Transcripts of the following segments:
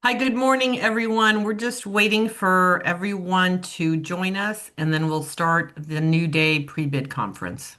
Hi, good morning, everyone. We're just waiting for everyone to join us, and then we'll start the New Day Pre-Bid Conference.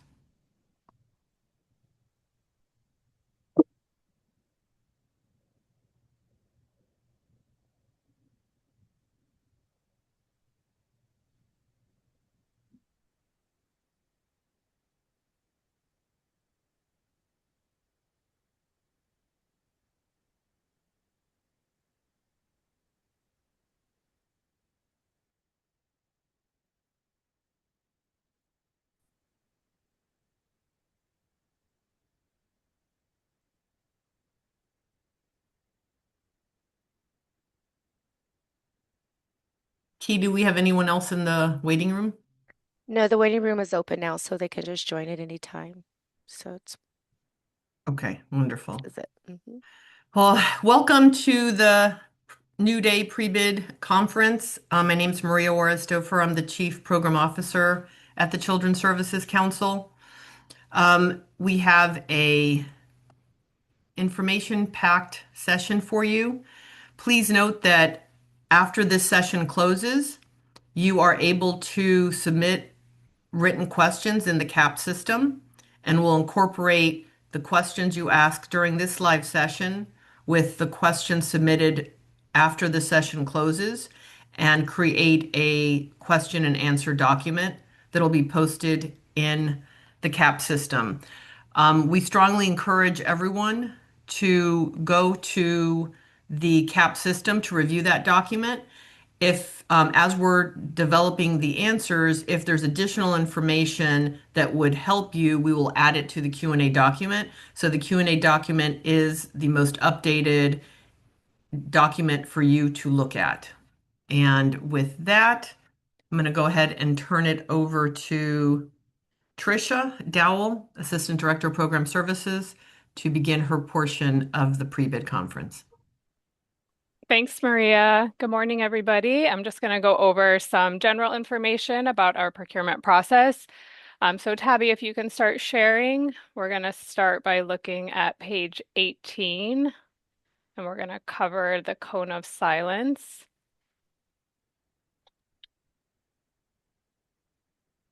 Key, do we have anyone else in the waiting room? No, the waiting room is open now, so they can just join at any time. So Okay, wonderful. is it? Well, welcome to the New Day Pre-Bid Conference. My name's Maria Juarez-Stouffer. I'm the Chief Program Officer at the Children's Services Council. We have a information-packed session for you. Please note that after this session closes, you are able to submit written questions in the CAP system, and we'll incorporate the questions you ask during this live session with the questions submitted after the session closes and create a question and answer document that'll be posted in the CAP system. We strongly encourage everyone to go to the CAP system to review that document. If, as we're developing the answers, if there's additional information that would help you, we will add it to the Q&A document. So the Q&A document is the most updated document for you to look at. And with that, I'm going to go ahead and turn it over to Tricia Dowell, Assistant Director of Program Services, to begin her portion of the pre-bid conference. Thanks, Maria. Good morning, everybody. I'm just going to go over some general information about our procurement process. So Tabby, if you can start sharing, we're going to start by looking at page 18, and we're going to cover the cone of silence.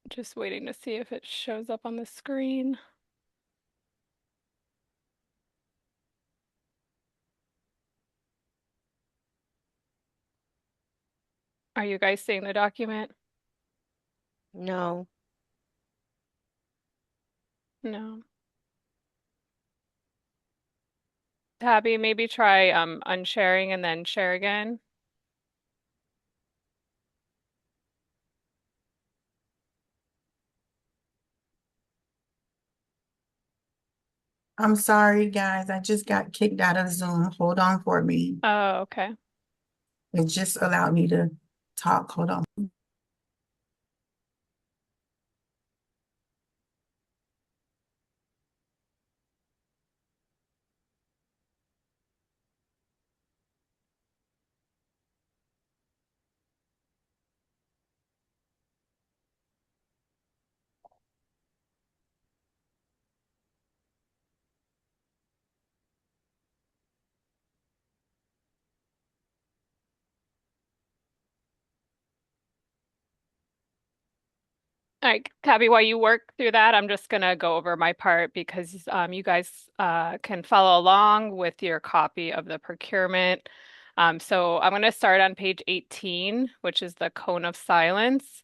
Just waiting to see if it shows up on the screen. Are you guys seeing the document? No. No. Tabby, maybe try unsharing and then share again. I'm sorry, guys. I just got kicked out of Zoom. Hold on for me. Oh, okay. It just allowed me to talk. Hold on. All right, Tabby, while you work through that, I'm just going to go over my part because you guys can follow along with your copy of the procurement. So I'm going to start on page 18, which is the cone of silence.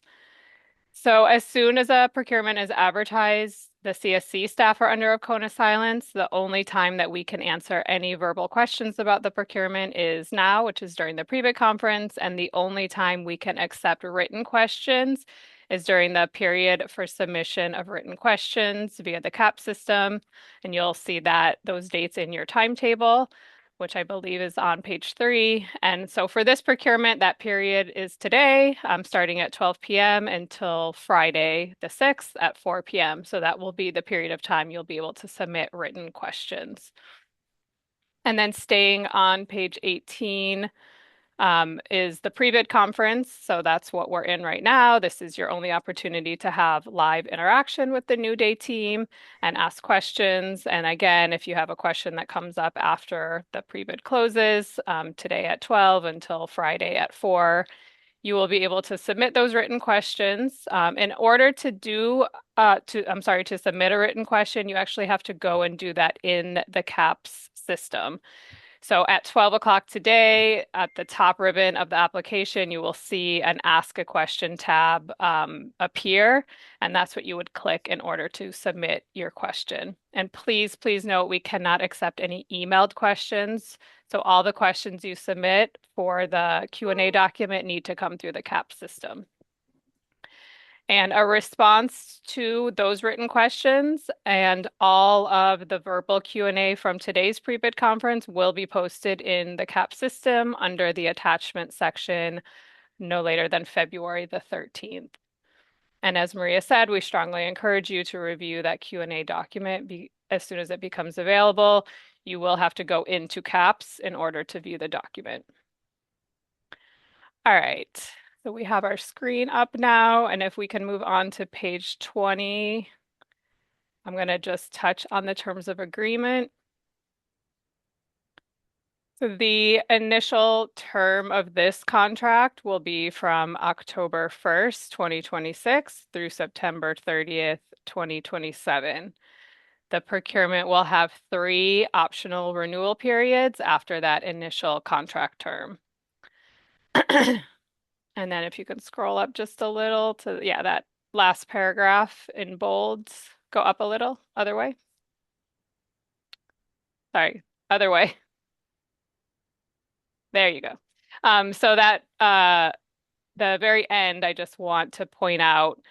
So as soon as a procurement is advertised, the CSC staff are under a cone of silence. The only time that we can answer any verbal questions about the procurement is now, which is during the pre-bid conference, and the only time we can accept written questions is during the period for submission of written questions via the CAP system. And you'll see that those dates in your timetable, which I believe is on page 3. And so for this procurement, that period is today, starting at 12 p.m. until Friday, the 6th at 4 p.m. So that will be the period of time you'll be able to submit written questions. And then staying on page 18, is the pre-bid conference. So that's what we're in right now. This is your only opportunity to have live interaction with the New Day team and ask questions. And again, if you have a question that comes up after the pre-bid closes, today at 12 until Friday at 4, you will be able to submit those written questions. In order to submit a written question, you actually have to go and do that in the CAPS system. So at 12 o'clock today, at the top ribbon of the application, you will see an Ask a Question tab appear, and that's what you would click in order to submit your question. And please, please note, we cannot accept any emailed questions. So all the questions you submit for the Q&A document need to come through the CAP system. And a response to those written questions and all of the verbal Q&A from today's pre-bid conference will be posted in the CAP system under the attachment section no later than February the 13th. And as Maria said, we strongly encourage you to review that Q&A document as soon as it becomes available. You will have to go into CAPS in order to view the document. All right. So we have our screen up now, and if we can move on to page 20, I'm going to just touch on the terms of agreement. So the initial term of this contract will be from October 1st, 2026 through September 30th, 2027. The procurement will have 3 optional renewal periods after that initial contract term. And then if you can scroll up just a little to, yeah, that last paragraph in bold, go up a little, other way. Sorry, other way. There you go. So that the very end, I just want to point out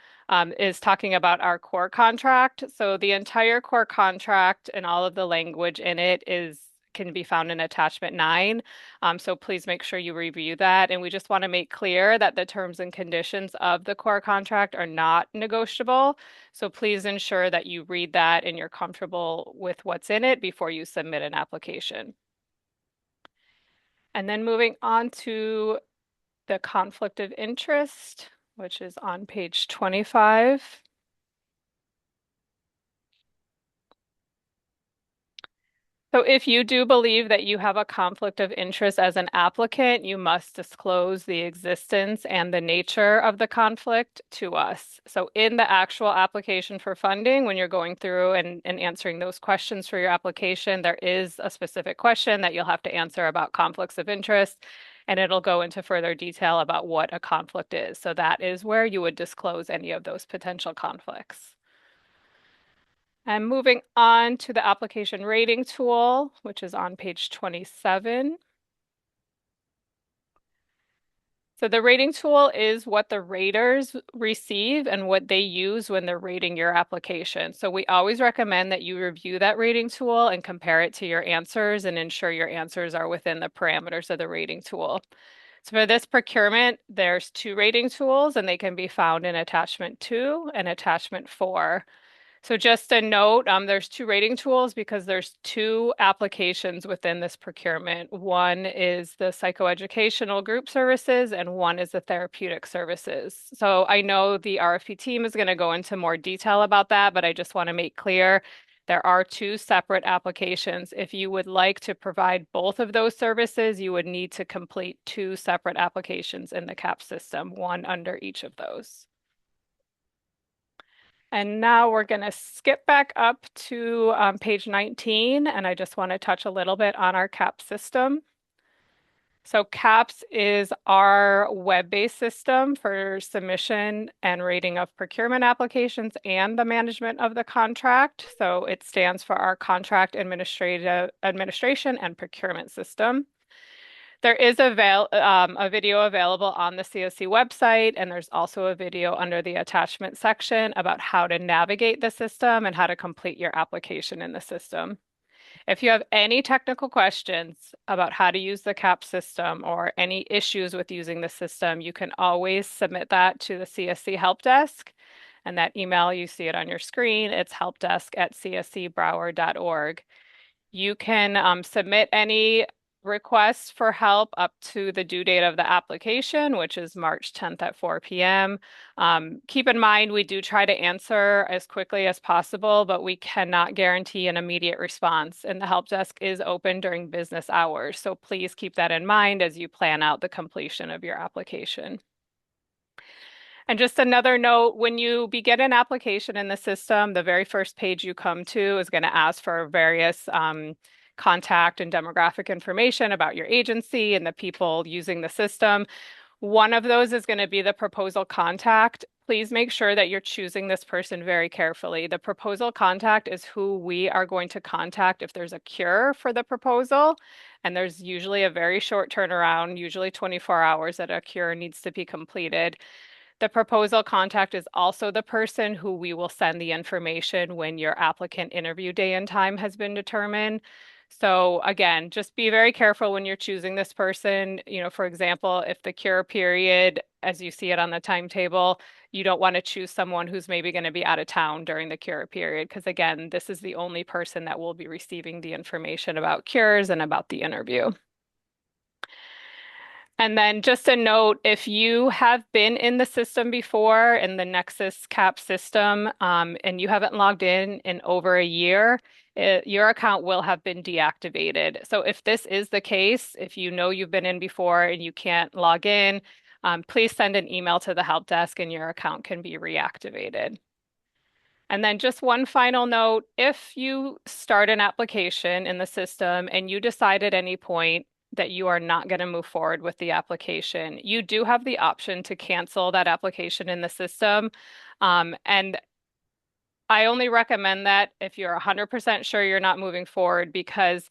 is talking about our core contract. So the entire core contract and all of the language in it can be found in attachment 9. So please make sure you review that. And we just want to make clear that the terms and conditions of the core contract are not negotiable. So please ensure that you read that and you're comfortable with what's in it before you submit an application. And then moving on to the conflict of interest, which is on page 25. So if you do believe that you have a conflict of interest as an applicant, you must disclose the existence and the nature of the conflict to us. So in the actual application for funding, when you're going through and answering those questions for your application, there is a specific question that you'll have to answer about conflicts of interest, and it'll go into further detail about what a conflict is. So that is where you would disclose any of those potential conflicts. And moving on to the application rating tool, which is on page 27. So the rating tool is what the raters receive and what they use when they're rating your application. So we always recommend that you review that rating tool and compare it to your answers and ensure your answers are within the parameters of the rating tool. So for this procurement, there's 2 rating tools and they can be found in attachment 2 and attachment 4. So just a note, there's 2 rating tools because there's 2 applications within this procurement. One is the psychoeducational group services and one is the therapeutic services. So I know the RFP team is going to go into more detail about that, but I just want to make clear there are 2 separate applications. If you would like to provide both of those services, you would need to complete 2 separate applications in the CAP system, one under each of those. And now we're going to skip back up to page 19, and I just want to touch a little bit on our CAP system. So CAPS is our web-based system for submission and rating of procurement applications and the management of the contract. So it stands for our Contract Administration and Procurement System. There is a video available on the CSC website, and there's also a video under the attachment section about how to navigate the system and how to complete your application in the system. If you have any technical questions about how to use the CAP system or any issues with using the system, you can always submit that to the CSC help desk. And that email, you see it on your screen, it's helpdesk@cscbroward.org. You can submit any requests for help up to the due date of the application, which is March 10th at 4 p.m. Keep in mind, we do try to answer as quickly as possible, but we cannot guarantee an immediate response, and the help desk is open during business hours. So please keep that in mind as you plan out the completion of your application. And just another note, when you begin an application in the system, the very first page you come to is going to ask for various contact and demographic information about your agency and the people using the system. One of those is going to be the proposal contact. Please make sure that you're choosing this person very carefully. The proposal contact is who we are going to contact if there's a cure for the proposal. And there's usually a very short turnaround, usually 24 hours that a cure needs to be completed. The proposal contact is also the person who we will send the information when your applicant interview day and time has been determined. So again, just be very careful when you're choosing this person. For example, if the cure period, as you see it on the timetable, you don't want to choose someone who's maybe going to be out of town during the cure period, because again, this is the only person that will be receiving the information about cures and about the interview. And then just a note, if you have been in the system before, in the Nexus CAP system, and you haven't logged in over a year, your account will have been deactivated. So if this is the case, if you know you've been in before and you can't log in, please send an email to the help desk and your account can be reactivated. And then just one final note, if you start an application in the system and you decide at any point that you are not going to move forward with the application, you do have the option to cancel that application in the system. And I only recommend that if you're 100% sure you're not moving forward, because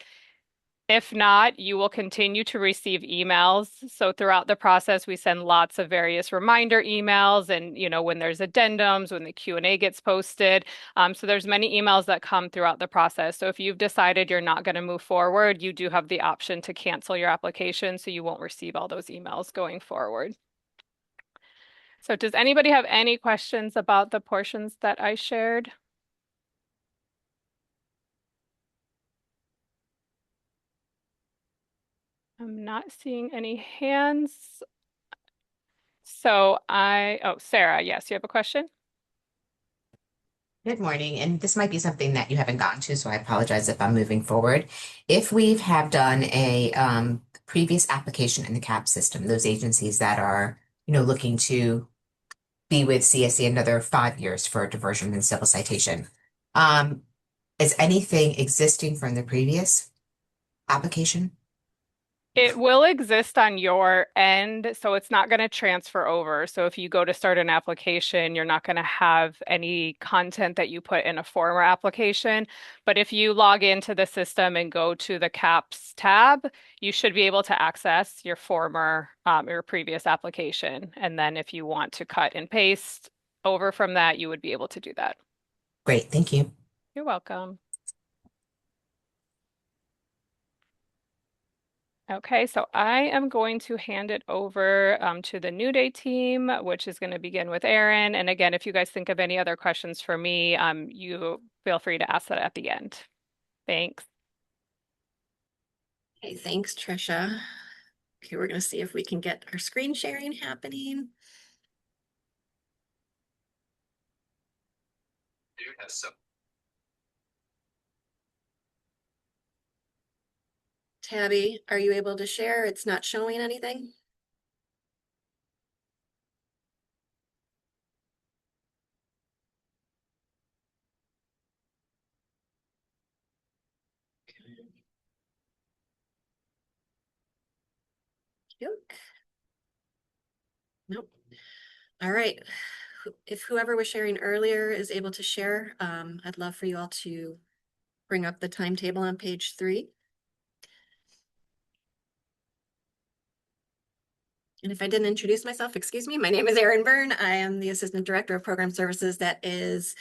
if not, you will continue to receive emails. So throughout the process, we send lots of various reminder emails and, when there's addendums, when the Q&A gets posted. So there's many emails that come throughout the process. So if you've decided you're not going to move forward, you do have the option to cancel your application so you won't receive all those emails going forward. So does anybody have any questions about the portions that I shared? I'm not seeing any hands. So Sarah, yes, you have a question? Good morning, and this might be something that you haven't gotten to, so I apologize if I'm moving forward. If we have done a previous application in the CAP system, those agencies that are, looking to be with CSC another 5 years for diversion and civil citation, is anything existing from the previous application? It will exist on your end, so it's not going to transfer over. So if you go to start an application, you're not going to have any content that you put in a former application. But if you log into the system and go to the CAPS tab, you should be able to access your your previous application. And then if you want to cut and paste over from that, you would be able to do that. Great, thank you. You're welcome. Okay, so I am going to hand it over to the New Day team, which is going to begin with Erin. And again, if you guys think of any other questions for me, you feel free to ask that at the end. Thanks. Okay, thanks, Trisha. Okay, we're going to see if we can get our screen sharing happening. Tabby, are you able to share? It's not showing anything. Cute. Nope. All right. If whoever was sharing earlier is able to share, I'd love for you all to bring up the timetable on page 3. And if I didn't introduce myself, excuse me, my name is Erin Byrne. I am the Assistant Director of Program Services that is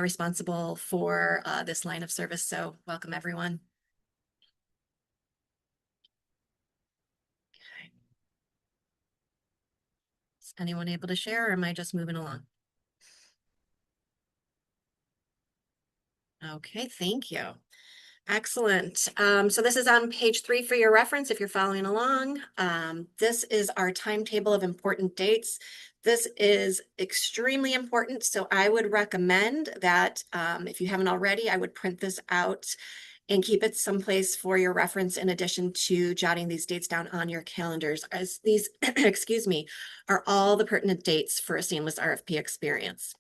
responsible for this line of service. So welcome, everyone. Okay. Is anyone able to share, or am I just moving along? Okay, thank you. Excellent. So this is on page 3 for your reference if you're following along. This is our timetable of important dates. This is extremely important, so I would recommend that if you haven't already, I would print this out and keep it someplace for your reference in addition to jotting these dates down on your calendars, as these, excuse me, are all the pertinent dates for a seamless RFP experience.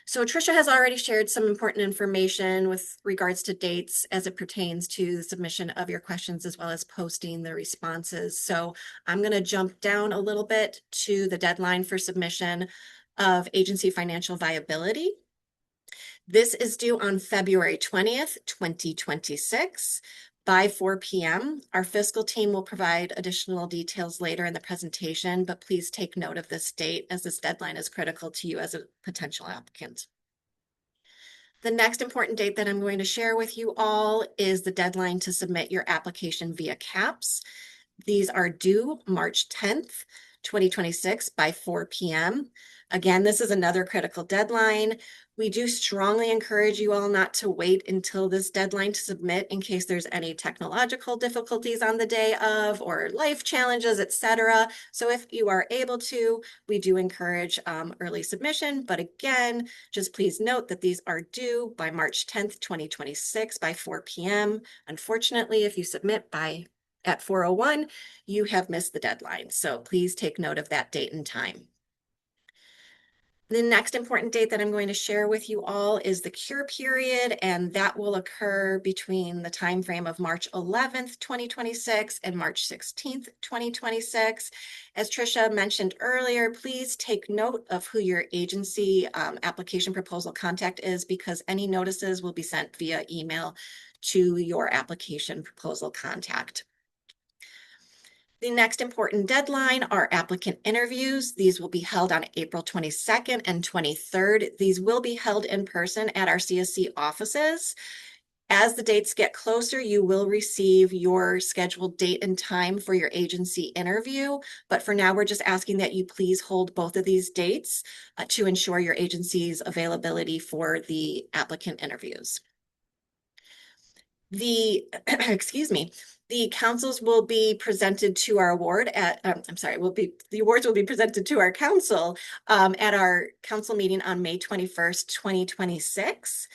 So Tricia has already shared some important information with regards to dates as it pertains to the submission of your questions as well as posting the responses. So I'm going to jump down a little bit to the deadline for submission of agency financial viability. This is due on February 20th, 2026 by 4 p.m. Our fiscal team will provide additional details later in the presentation, but please take note of this date as this deadline is critical to you as a potential applicant. The next important date that I'm going to share with you all is the deadline to submit your application via CAPS. These are due March 10th, 2026 by 4 p.m. Again, this is another critical deadline. We do strongly encourage you all not to wait until this deadline to submit in case there's any technological difficulties on the day of or life challenges, etc. So if you are able to, we do encourage early submission. But again, just please note that these are due by March 10th, 2026 by 4 p.m. Unfortunately, if you submit at 4:01, you have missed the deadline. So please take note of that date and time. The next important date that I'm going to share with you all is the cure period, and that will occur between the time frame of March 11th, 2026 and March 16th, 2026. As Tricia mentioned earlier, please take note of who your agency application proposal contact is, because any notices will be sent via email to your application proposal contact. The next important deadline are applicant interviews. These will be held on April 22nd and 23rd. These will be held in person at our CSC offices. As the dates get closer, you will receive your scheduled date and time for your agency interview. But for now, we're just asking that you please hold both of these dates to ensure your agency's availability for the applicant interviews. The councils will be presented to our award at, the awards will be presented to our council at our council meeting on May 21st, 2026.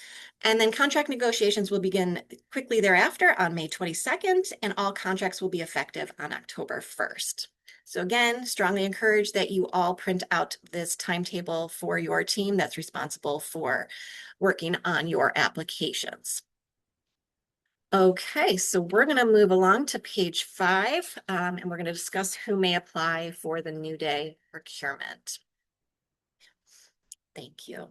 And then contract negotiations will begin quickly thereafter on May 22nd, and all contracts will be effective on October 1st. So again, strongly encourage that you all print out this timetable for your team that's responsible for working on your applications. Okay, so we're going to move along to page 5, and we're going to discuss who may apply for the New Day procurement. Thank you.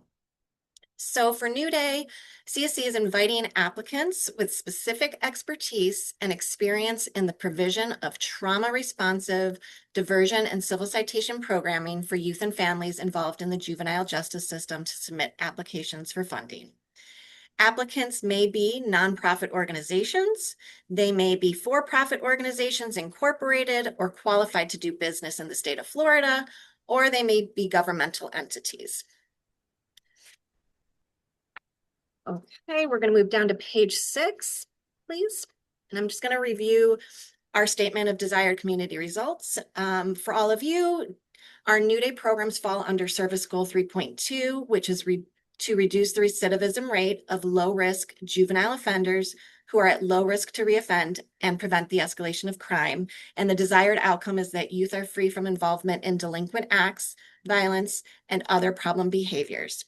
So for New Day, CSC is inviting applicants with specific expertise and experience in the provision of trauma-responsive diversion and civil citation programming for youth and families involved in the juvenile justice system to submit applications for funding. Applicants may be nonprofit organizations, they may be for-profit organizations incorporated or qualified to do business in the state of Florida, or they may be governmental entities. Okay, we're going to move down to page 6, please. And I'm just going to review our statement of desired community results. For all of you, our New Day programs fall under Service Goal 3.2, which is to reduce the recidivism rate of low-risk juvenile offenders who are at low risk to reoffend and prevent the escalation of crime. And the desired outcome is that youth are free from involvement in delinquent acts, violence, and other problem behaviors.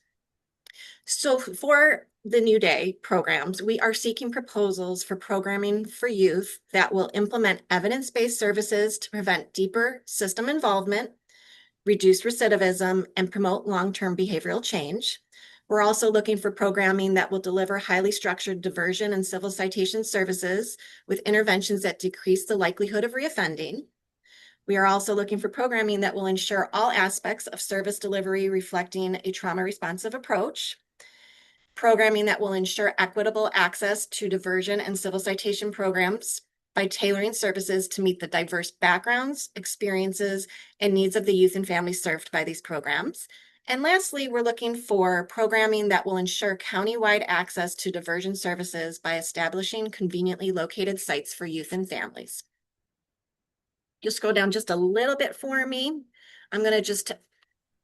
So for the New Day programs, we are seeking proposals for programming for youth that will implement evidence-based services to prevent deeper system involvement, reduce recidivism, and promote long-term behavioral change. We're also looking for programming that will deliver highly structured diversion and civil citation services with interventions that decrease the likelihood of reoffending. We are also looking for programming that will ensure all aspects of service delivery reflecting a trauma-responsive approach. Programming that will ensure equitable access to diversion and civil citation programs by tailoring services to meet the diverse backgrounds, experiences, and needs of the youth and families served by these programs. And lastly, we're looking for programming that will ensure countywide access to diversion services by establishing conveniently located sites for youth and families. You'll scroll down just a little bit for me. I'm going to just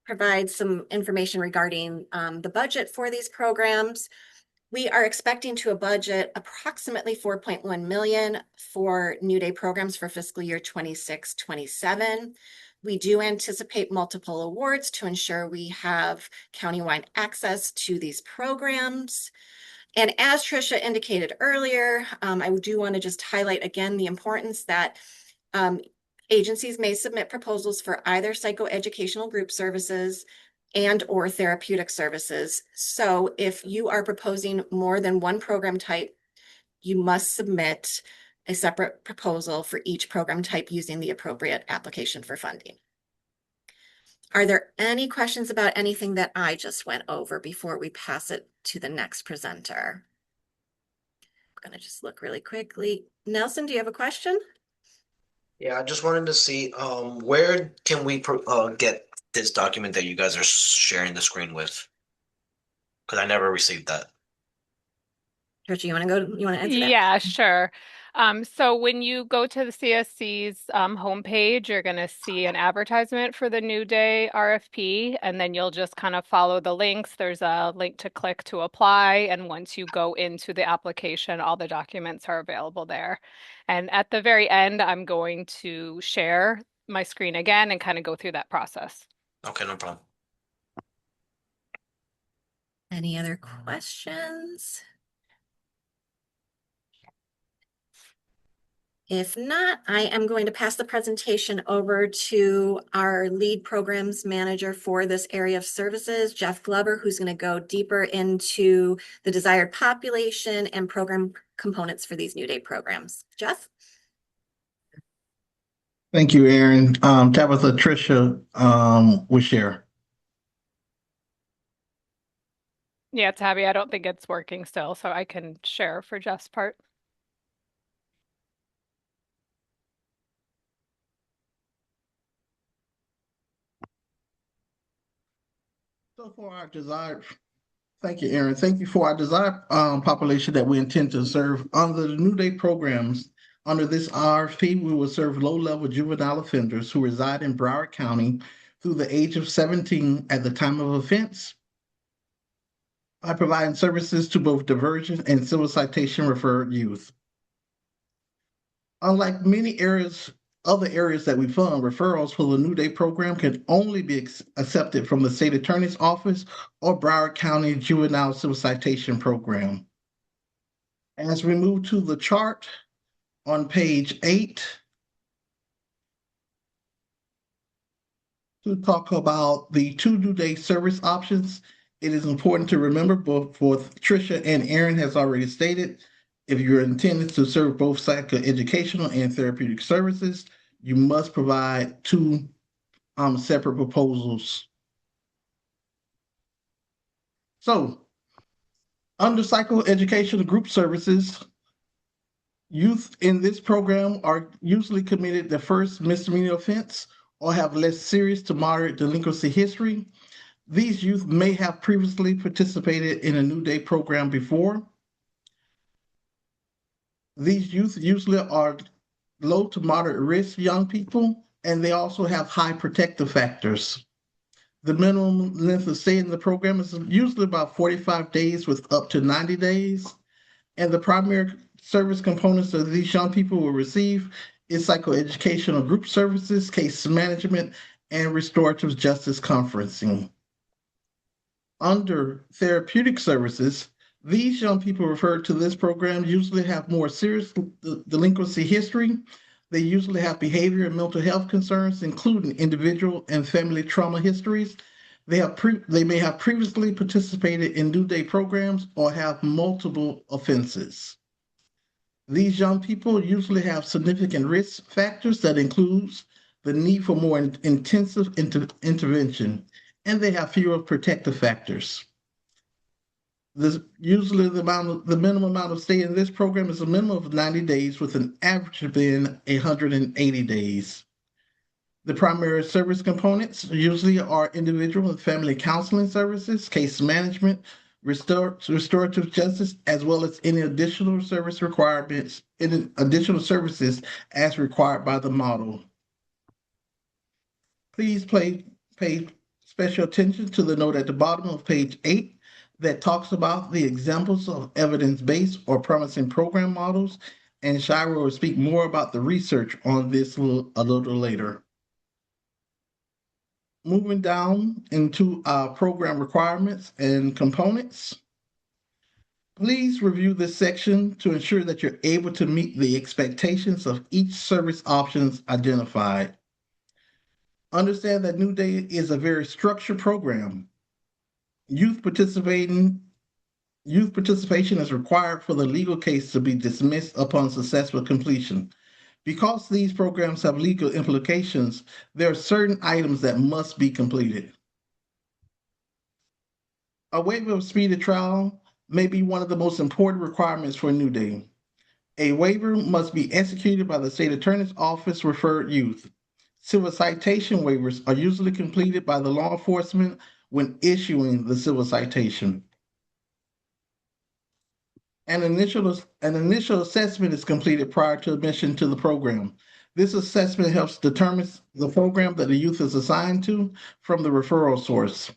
provide some information regarding the budget for these programs. We are expecting to budget approximately 4.1 million for New Day programs for fiscal year 26-27. We do anticipate multiple awards to ensure we have countywide access to these programs. And as Tricia indicated earlier, I do want to just highlight again the importance that agencies may submit proposals for either psychoeducational group services and or therapeutic services. So if you are proposing more than one program type, you must submit a separate proposal for each program type using the appropriate application for funding. Are there any questions about anything that I just went over before we pass it to the next presenter? I'm going to just look really quickly. Nelson, do you have a question? Yeah, I just wanted to see where can we get this document that you guys are sharing the screen with? Because I never received that. Tricia, you want to answer that? Yeah, sure. So when you go to the CSC's homepage, you're going to see an advertisement for the New Day RFP, and then you'll just kind of follow the links. There's a link to click to apply, and once you go into the application, all the documents are available there. And at the very end, I'm going to share my screen again and kind of go through that process. Okay, no problem. Any other questions? If not, I am going to pass the presentation over to our lead programs manager for this area of services, Jeff Glover, who's going to go deeper into the desired population and program components for these New Day programs. Jeff? Thank you, Erin. Tabitha, Tricia will share. Yeah, Tabby, I don't think it's working still, so I can share for Jeff's part. So for our desired, thank you, Erin. Thank you for our desired population that we intend to serve under the New Day programs. Under this RFP, we will serve low-level juvenile offenders who reside in Broward County through the age of 17 at the time of offense by providing services to both diversion and civil citation referred youth. Unlike many other areas that we fund, referrals for the New Day program can only be accepted from the state attorney's office or Broward County Juvenile Civil Citation Program. As we move to the chart on page 8, to talk about the two New Day service options, it is important to remember both Tricia and Erin has already stated, if you're intended to serve both psychoeducational and therapeutic services, you must provide two separate proposals. So, under psychoeducational group services, youth in this program are usually committed their first misdemeanor offense or have less serious to moderate delinquency history. These youth may have previously participated in a New Day program before. These youth usually are low to moderate risk young people, and they also have high protective factors. The minimum length of stay in the program is usually about 45 days with up to 90 days. And the primary service components that these young people will receive is psychoeducational group services, case management, and restorative justice conferencing. Under therapeutic services, these young people referred to this program usually have more serious delinquency history. They usually have behavior and mental health concerns, including individual and family trauma histories. They may have previously participated in New Day programs or have multiple offenses. These young people usually have significant risk factors that includes the need for more intensive intervention, and they have fewer protective factors. Usually the minimum amount of stay in this program is a minimum of 90 days with an average of being 180 days. The primary service components usually are individual and family counseling services, case management, restorative justice, as well as any additional service requirements, any additional services as required by the model. Please pay special attention to the note at the bottom of page 8 that talks about the examples of evidence-based or promising program models, and Shira will speak more about the research on this a little later. Moving down into our program requirements and components. Please review this section to ensure that you're able to meet the expectations of each service options identified. Understand that New Day is a very structured program. Youth participation is required for the legal case to be dismissed upon successful completion. Because these programs have legal implications, there are certain items that must be completed. A waiver of speedy trial may be one of the most important requirements for New Day. A waiver must be executed by the state attorney's office referred youth. Civil citation waivers are usually completed by the law enforcement when issuing the civil citation. An initial assessment is completed prior to admission to the program. This assessment helps determine the program that the youth is assigned to from the referral source.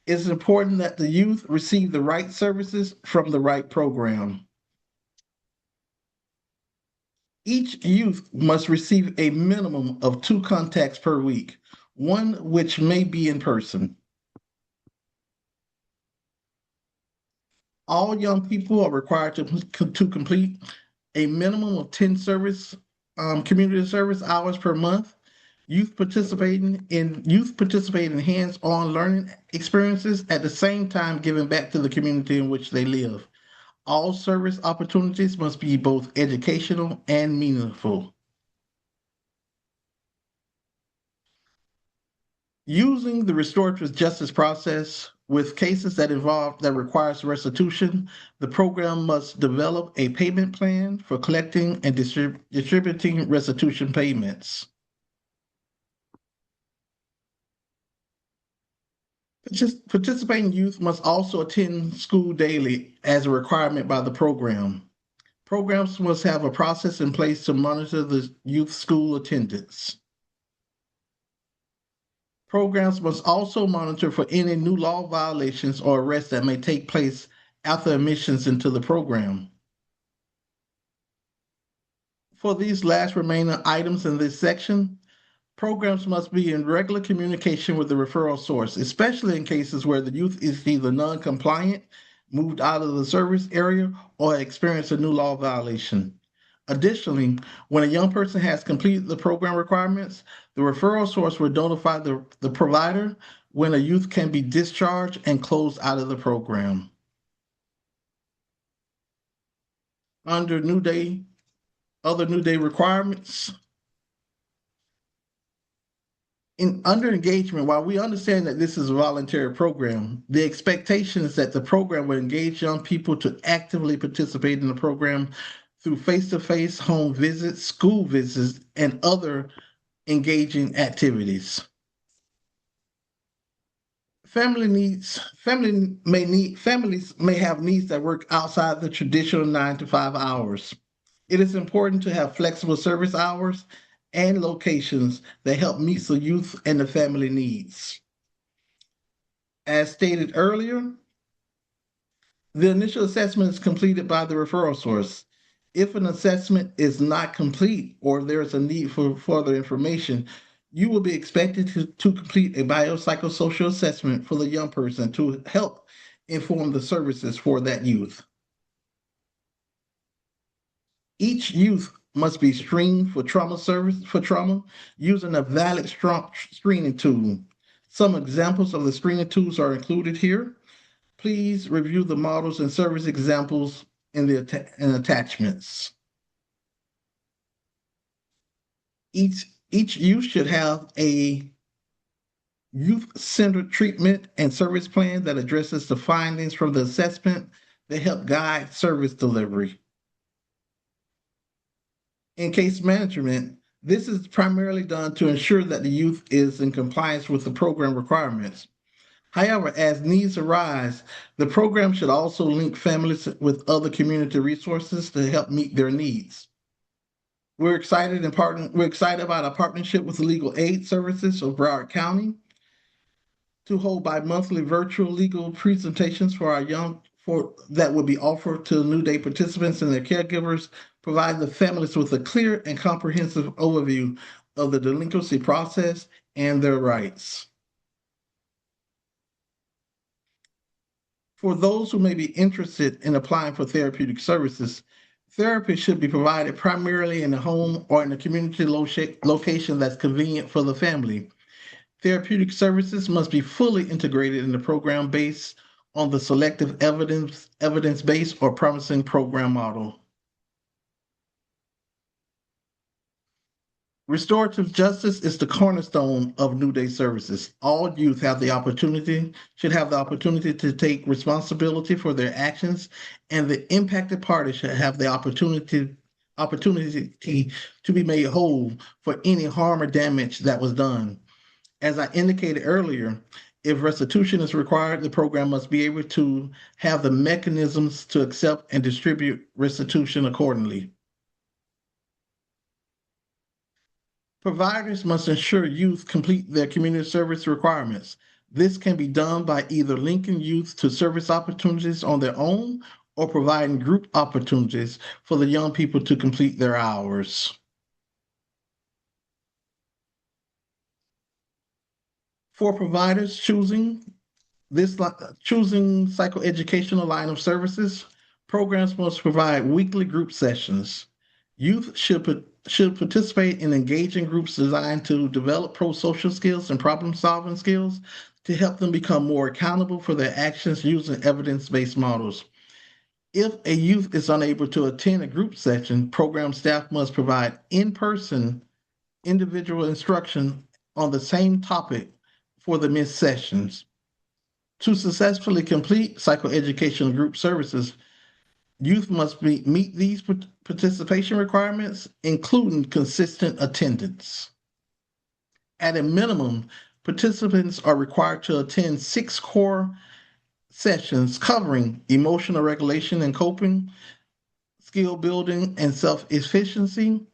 It's important that the youth receive the right services from the right program. Each youth must receive a minimum of 2 contacts per week, one which may be in person. All young people are required to complete a minimum of 10 community service hours per month. Youth participating in hands-on learning experiences at the same time giving back to the community in which they live. All service opportunities must be both educational and meaningful. Using the restorative justice process with cases that requires restitution, the program must develop a payment plan for collecting and distributing restitution payments. Participating youth must also attend school daily as a requirement by the program. Programs must have a process in place to monitor the youth school attendance. Programs must also monitor for any new law violations or arrests that may take place after admissions into the program. For these last remaining items in this section, programs must be in regular communication with the referral source, especially in cases where the youth is either non-compliant, moved out of the service area, or experienced a new law violation. Additionally, when a young person has completed the program requirements, the referral source will notify the provider when a youth can be discharged and closed out of the program. Under other New Day requirements, under engagement, while we understand that this is a voluntary program, the expectation is that the program will engage young people to actively participate in the program through face-to-face home visits, school visits, and other engaging activities. Families may have needs that work outside the traditional 9 to 5 hours. It is important to have flexible service hours and locations that help meet the youth and the family needs. As stated earlier, the initial assessment is completed by the referral source. If an assessment is not complete or there is a need for further information, you will be expected to complete a biopsychosocial assessment for the young person to help inform the services for that youth. Each youth must be screened for trauma using a valid screening tool. Some examples of the screening tools are included here. Please review the models and service examples in the attachments. Each youth should have a youth-centered treatment and service plan that addresses the findings from the assessment that help guide service delivery. In case management, This is primarily done to ensure that the youth is in compliance with the program requirements. However, as needs arise, the program should also link families with other community resources to help meet their needs. We're excited about our partnership with the Legal Aid Services of Broward County to hold bi-monthly virtual legal presentations for our that will be offered to New Day participants and their caregivers, provide the families with a clear and comprehensive overview of the delinquency process and their rights. For those who may be interested in applying for therapeutic services, therapy should be provided primarily in the home or in a community location that's convenient for the family. Therapeutic services must be fully integrated in the program based on the selective evidence-based or promising program model. Restorative justice is the cornerstone of New Day services. All youth should have the opportunity to take responsibility for their actions, and the impacted party should have the opportunity to be made whole for any harm or damage that was done. As I indicated earlier, if restitution is required, the program must be able to have the mechanisms to accept and distribute restitution accordingly. Providers must ensure youth complete their community service requirements. This can be done by either linking youth to service opportunities on their own or providing group opportunities for the young people to complete their hours. For providers choosing psychoeducational line of services, programs must provide weekly group sessions. Youth should participate in engaging groups designed to develop pro-social skills and problem-solving skills to help them become more accountable for their actions using evidence-based models. If a youth is unable to attend a group session, program staff must provide in-person individual instruction on the same topic for the missed sessions. To successfully complete psychoeducational group services, youth must meet these participation requirements, including consistent attendance. At a minimum, participants are required to attend 6 core sessions covering emotional regulation and coping, skill building and self-efficiency,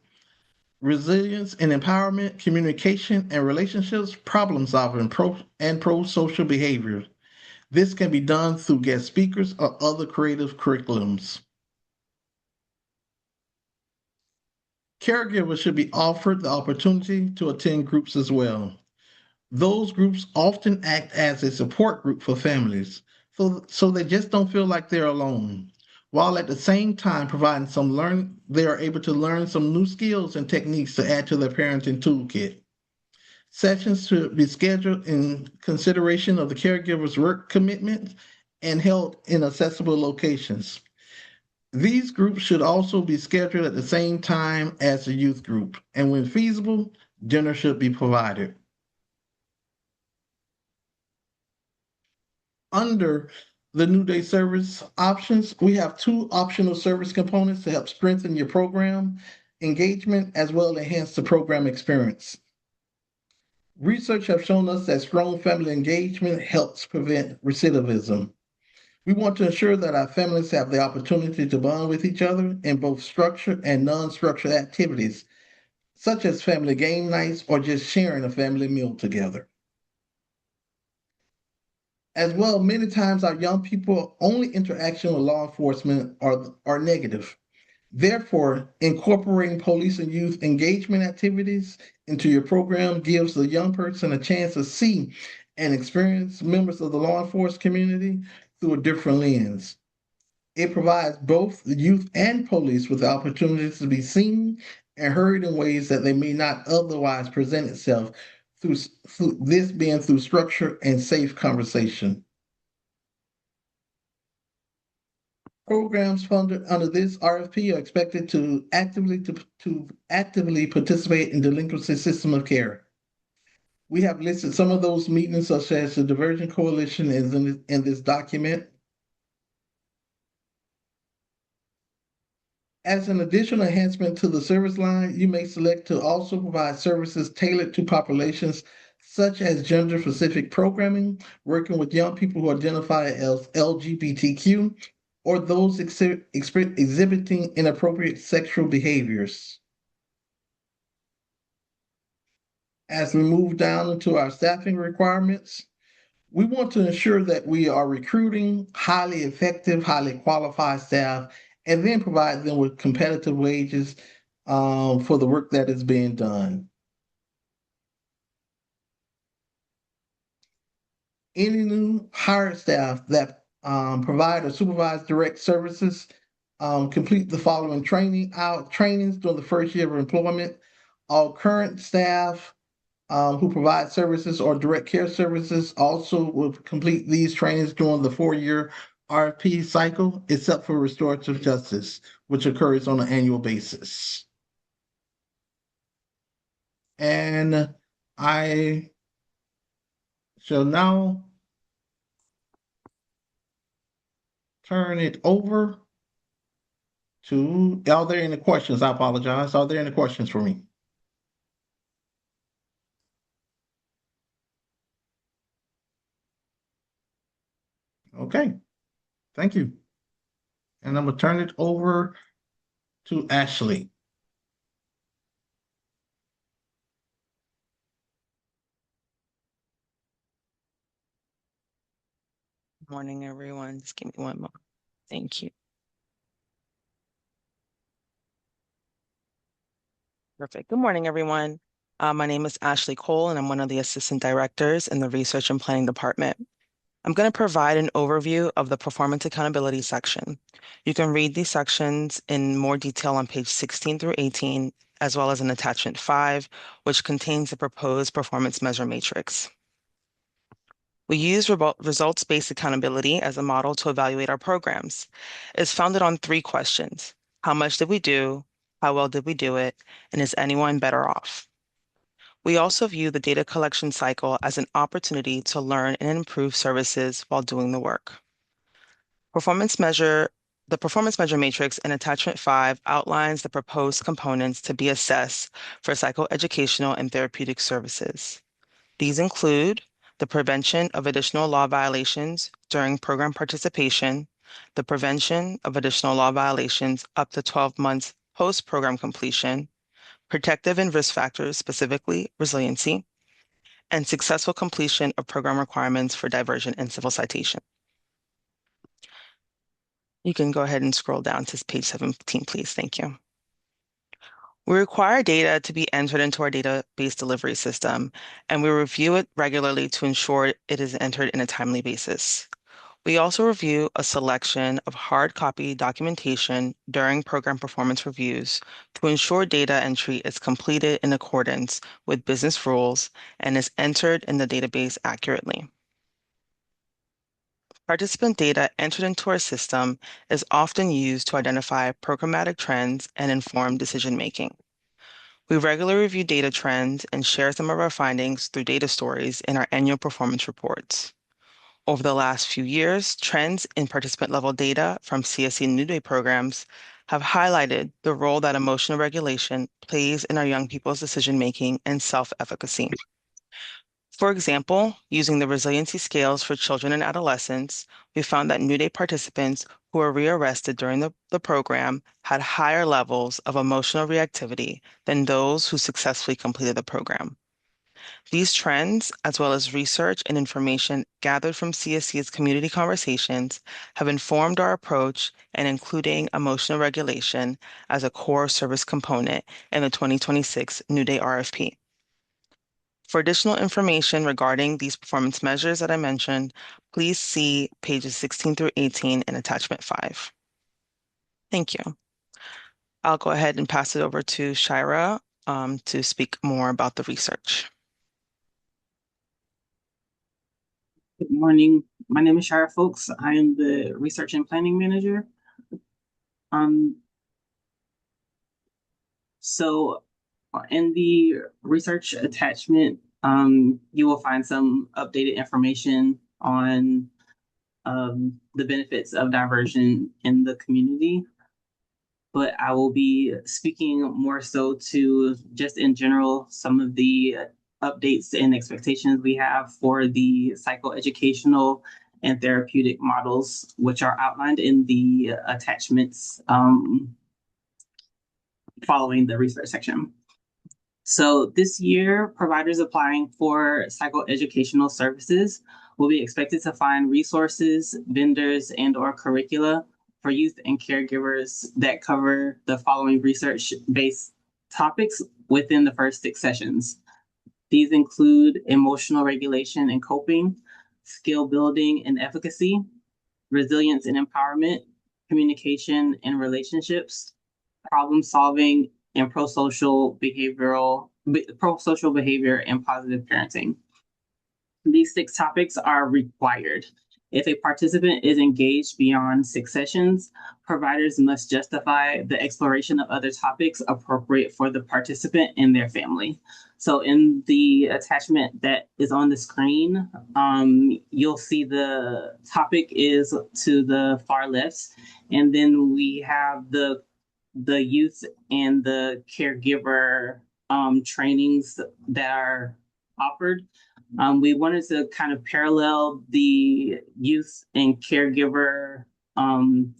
resilience and empowerment, communication and relationships, problem solving, and pro-social behavior. This can be done through guest speakers or other creative curriculums. Caregivers should be offered the opportunity to attend groups as well. Those groups often act as a support group for families, so they just don't feel like they're alone, while at the same time providing they are able to learn some new skills and techniques to add to their parenting toolkit. Sessions should be scheduled in consideration of the caregiver's work commitment and held in accessible locations. These groups should also be scheduled at the same time as the youth group, and when feasible, dinner should be provided. Under the New Day service options, we have 2 optional service components to help strengthen your program engagement as well as enhance the program experience. Research has shown us that strong family engagement helps prevent recidivism. We want to ensure that our families have the opportunity to bond with each other in both structured and non-structured activities, such as family game nights or just sharing a family meal together. As well, many times our young people only interaction with law enforcement are negative. Therefore, incorporating police and youth engagement activities into your program gives the young person a chance to see and experience members of the law enforcement community through a different lens. It provides both the youth and police with the opportunities to be seen and heard in ways that they may not otherwise present itself through this being through structure and safe conversation. Programs funded under this RFP are expected to actively participate in delinquency system of care. We have listed some of those meetings, such as the Diversion Coalition is in this document. As an additional enhancement to the service line, you may select to also provide services tailored to populations such as gender-specific programming, working with young people who identify as LGBTQ, or those exhibiting inappropriate sexual behaviors. As we move down into our staffing requirements, we want to ensure that we are recruiting highly effective, highly qualified staff, and then provide them with competitive wages for the work that is being done. Any new hired staff that provide or supervise direct services complete the following trainings during the first year of employment. All current staff who provide services or direct care services also will complete these trainings during the 4-year RFP cycle, except for restorative justice, which occurs on an annual basis. And I shall now turn it over to, are there any questions? I apologize. Are there any questions for me? Okay, thank you. And I'm gonna turn it over to Ashley. Morning, everyone. Just give me one moment. Thank you. Perfect. Good morning, everyone. My name is Ashley Cole, and I'm one of the assistant directors in the Research and Planning Department. I'm going to provide an overview of the performance accountability section. You can read these sections in more detail on page 16 through 18, as well as in attachment 5, which contains the proposed performance measure matrix. We use results-based accountability as a model to evaluate our programs. It's founded on 3 questions. How much did we do? How well did we do it? And is anyone better off? We also view the data collection cycle as an opportunity to learn and improve services while doing the work. The performance measure matrix in attachment 5 outlines the proposed components to be assessed for psychoeducational and therapeutic services. These include the prevention of additional law violations during program participation, the prevention of additional law violations up to 12 months post-program completion, protective and risk factors, specifically resiliency, and successful completion of program requirements for diversion and civil citation. You can go ahead and scroll down to page 17, please. Thank you. We require data to be entered into our database delivery system, and we review it regularly to ensure it is entered in a timely basis. We also review a selection of hard copy documentation during program performance reviews to ensure data entry is completed in accordance with business rules and is entered in the database accurately. Participant data entered into our system is often used to identify programmatic trends and inform decision-making. We regularly review data trends and share some of our findings through data stories in our annual performance reports. Over the last few years, trends in participant-level data from CSE New Day programs have highlighted the role that emotional regulation plays in our young people's decision-making and self-efficacy. For example, using the resiliency scales for children and adolescents, we found that New Day participants who were rearrested during the program had higher levels of emotional reactivity than those who successfully completed the program. These trends, as well as research and information gathered from CSE's community conversations, have informed our approach in including emotional regulation as a core service component in the 2026 New Day RFP. For additional information regarding these performance measures that I mentioned, please see pages 16 through 18 in attachment 5. Thank you. I'll go ahead and pass it over to Shira to speak more about the research. Good morning. My name is Shira Folks. I am the Research and Planning Manager. So in the research attachment, you will find some updated information on the benefits of diversion in the community. but I will be speaking more so to just in general some of the updates and expectations we have for the psychoeducational and therapeutic models, which are outlined in the attachments following the research section. So this year, providers applying for psychoeducational services will be expected to find resources, vendors, and/or curricula for youth and caregivers that cover the following research-based topics within the first 6 sessions. These include emotional regulation and coping, skill building and efficacy, resilience and empowerment, communication and relationships, problem solving, and pro-social behavior and positive parenting. These 6 topics are required. If a participant is engaged beyond 6 sessions, providers must justify the exploration of other topics appropriate for the participant and their family. So in the attachment that is on the screen, you'll see the topic is to the far left, and then we have the youth and the caregiver trainings that are offered. We wanted to kind of parallel the youth and caregiver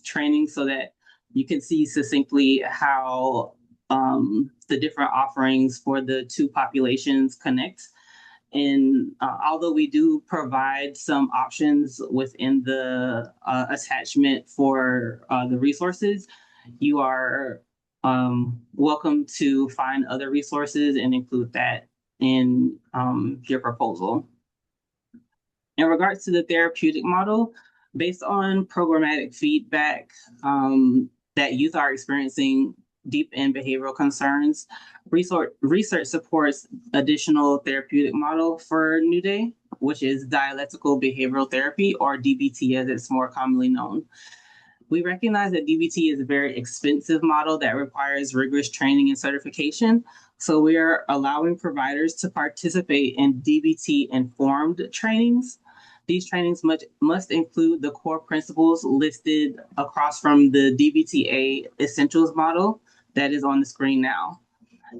training so that you can see succinctly how the different offerings for the 2 populations connect. And although we do provide some options within the attachment for the resources, you are welcome to find other resources and include that in your proposal. In regards to the therapeutic model, based on programmatic feedback that youth are experiencing deep and behavioral concerns, research supports additional therapeutic model for New Day, which is dialectical behavioral therapy, or DBT as it's more commonly known. We recognize that DBT is a very expensive model that requires rigorous training and certification. So we are allowing providers to participate in DBT-informed trainings. These trainings must include the core principles listed across from the DBTA Essentials model that is on the screen now.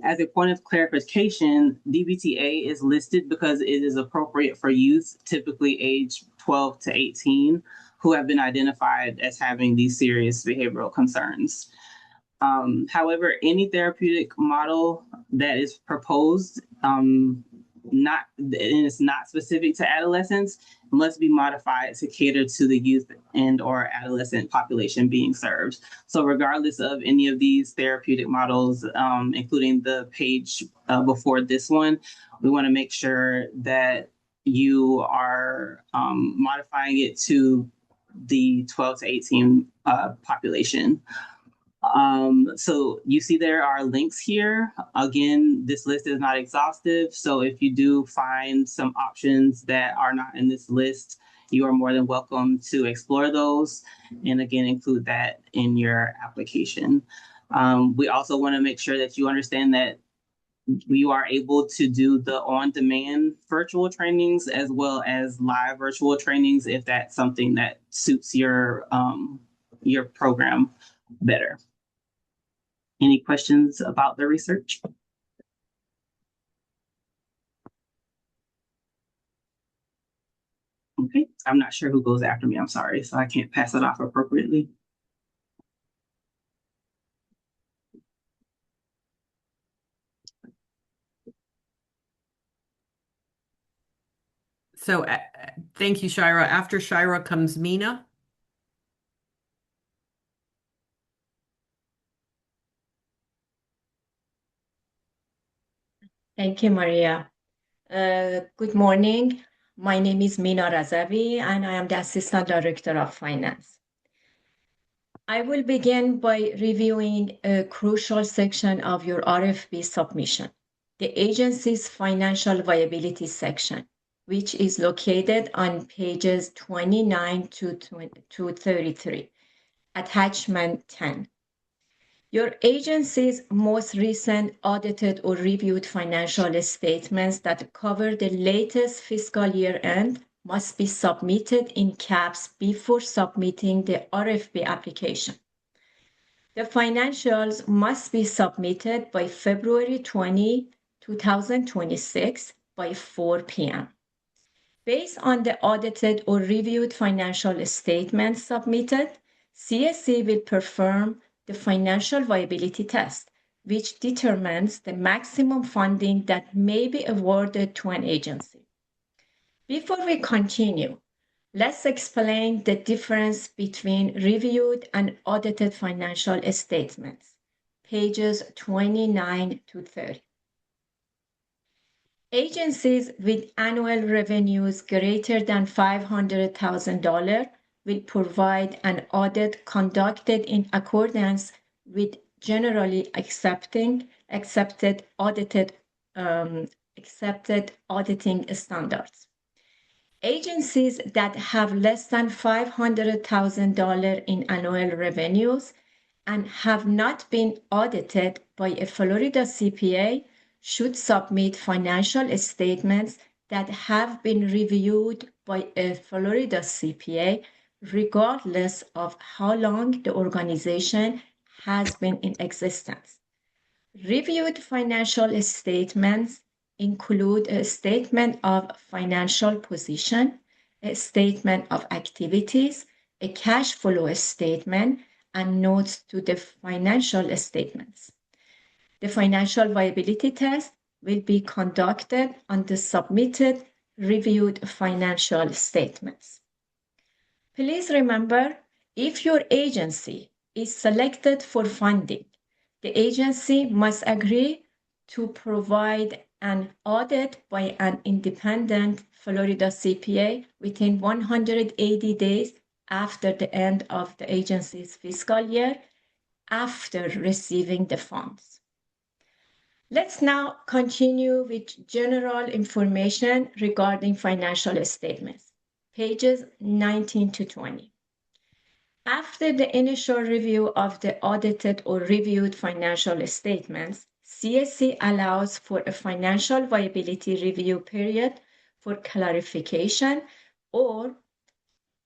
As a point of clarification, DBTA is listed because it is appropriate for youth, typically age 12 to 18, who have been identified as having these serious behavioral concerns. However, any therapeutic model that is proposed and is not specific to adolescents must be modified to cater to the youth and/or adolescent population being served. So regardless of any of these therapeutic models, including the page before this one, we want to make sure that you are modifying it to the 12 to 18 population. So you see there are links here. Again, this list is not exhaustive. So if you do find some options that are not in this list, you are more than welcome to explore those. And again, include that in your application. We also want to make sure that you understand that you are able to do the on-demand virtual trainings as well as live virtual trainings if that's something that suits your program better. Any questions about the research? Okay, I'm not sure who goes after me, I'm sorry, so I can't pass it off appropriately. So thank you, Shira. After Shira comes Mina. Thank you, Maria. Good morning. My name is Mina Razavi, and I am the Assistant Director of Finance. I will begin by reviewing a crucial section of your RFP submission, the agency's financial viability section, which is located on pages 29 to 33, attachment 10. Your agency's most recent audited or reviewed financial statements that cover the latest fiscal year end must be submitted in caps before submitting the RFP application. The financials must be submitted by February 20, 2026 by 4 p.m. Based on the audited or reviewed financial statements submitted, CSC will perform the financial viability test, which determines the maximum funding that may be awarded to an agency. Before we continue, let's explain the difference between reviewed and audited financial statements, pages 29 to 30. Agencies with annual revenues greater than $500,000 will provide an audit conducted in accordance with generally accepted auditing standards. Agencies that have less than $500,000 in annual revenues and have not been audited by a Florida CPA should submit financial statements that have been reviewed by a Florida CPA, regardless of how long the organization has been in existence. Reviewed financial statements include a statement of financial position, a statement of activities, a cash flow statement, and notes to the financial statements. The financial viability test will be conducted on the submitted reviewed financial statements. Please remember, if your agency is selected for funding, the agency must agree to provide an audit by an independent Florida CPA within 180 days after the end of the agency's fiscal year after receiving the funds. Let's now continue with general information regarding financial statements, pages 19 to 20. After the initial review of the audited or reviewed financial statements, CSC allows for a financial viability review period for clarification or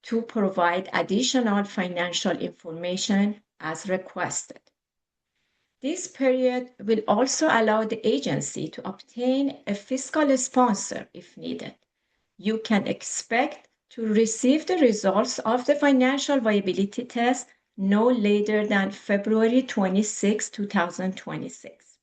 to provide additional financial information as requested. This period will also allow the agency to obtain a fiscal sponsor if needed. You can expect to receive the results of the financial viability test no later than February 26, 2026.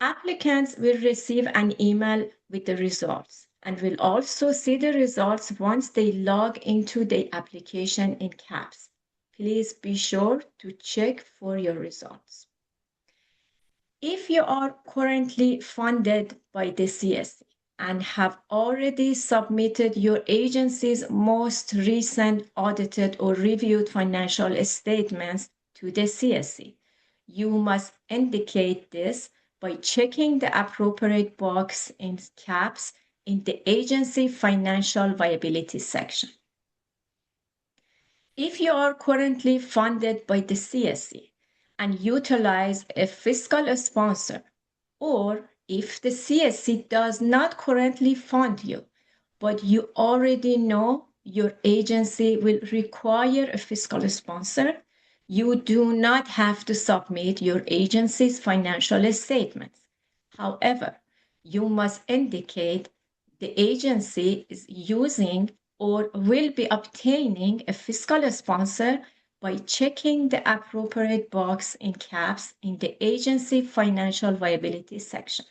Applicants will receive an email with the results and will also see the results once they log into the application in CAPS. Please be sure to check for your results. If you are currently funded by the CSC and have already submitted your agency's most recent audited or reviewed financial statements to the CSC, you must indicate this by checking the appropriate box in CAPS in the agency financial viability section. If you are currently funded by the CSC and utilize a fiscal sponsor, or if the CSC does not currently fund you, but you already know your agency will require a fiscal sponsor, you do not have to submit your agency's financial statements. However, you must indicate the agency is using or will be obtaining a fiscal sponsor by checking the appropriate box in CAPS in the agency financial viability section.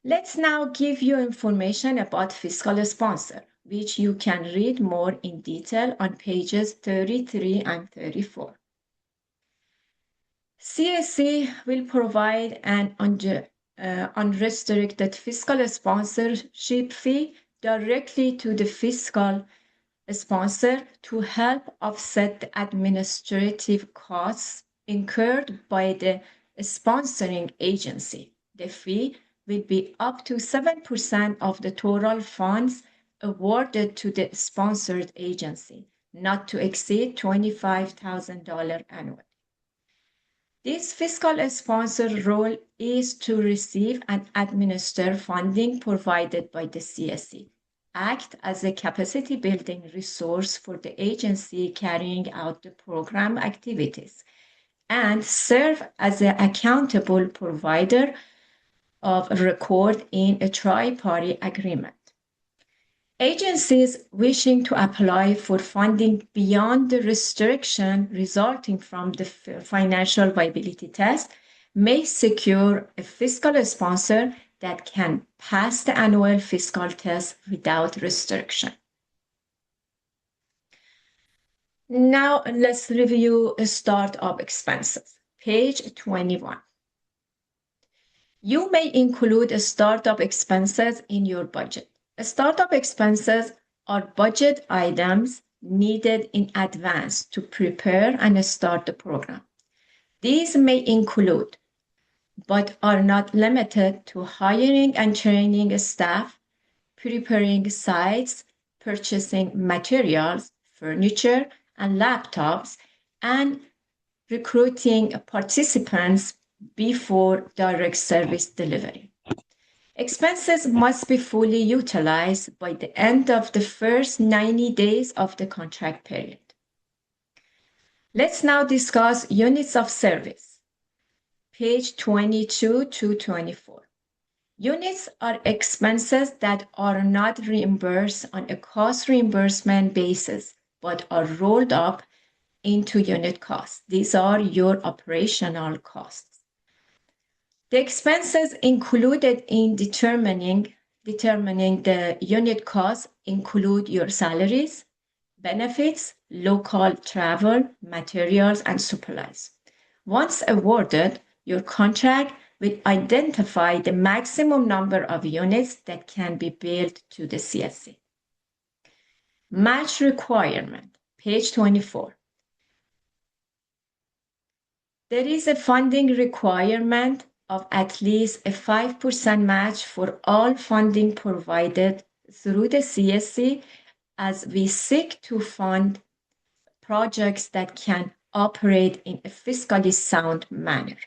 Let's now give you information about fiscal sponsor, which you can read more in detail on pages 33 and 34. CSC will provide an unrestricted fiscal sponsorship fee directly to the fiscal sponsor to help offset the administrative costs incurred by the sponsoring agency. The fee will be up to 7% of the total funds awarded to the sponsored agency, not to exceed $25,000 annually. This fiscal sponsor role is to receive and administer funding provided by the CSC act as a capacity building resource for the agency carrying out the program activities, and serve as an accountable provider of record in a tri-party agreement. Agencies wishing to apply for funding beyond the restriction resulting from the financial viability test may secure a fiscal sponsor that can pass the annual fiscal test without restriction. Now let's review startup expenses. Page 21. You may include startup expenses in your budget. Startup expenses are budget items needed in advance to prepare and start the program. These may include, but are not limited to, hiring and training staff, preparing sites, purchasing materials, furniture, and laptops, and recruiting participants before direct service delivery. Expenses must be fully utilized by the end of the first 90 days of the contract period. Let's now discuss units of service. Page 22 to 24. Units are expenses that are not reimbursed on a cost reimbursement basis, but are rolled up into unit costs. These are your operational costs. The expenses included in determining the unit cost include your salaries, benefits, local travel, materials, and supplies. Once awarded, your contract will identify the maximum number of units that can be billed to the CSC. Match requirement, page 24. There is a funding requirement of at least a 5% match for all funding provided through the CSC, as we seek to fund projects that can operate in a fiscally sound manner.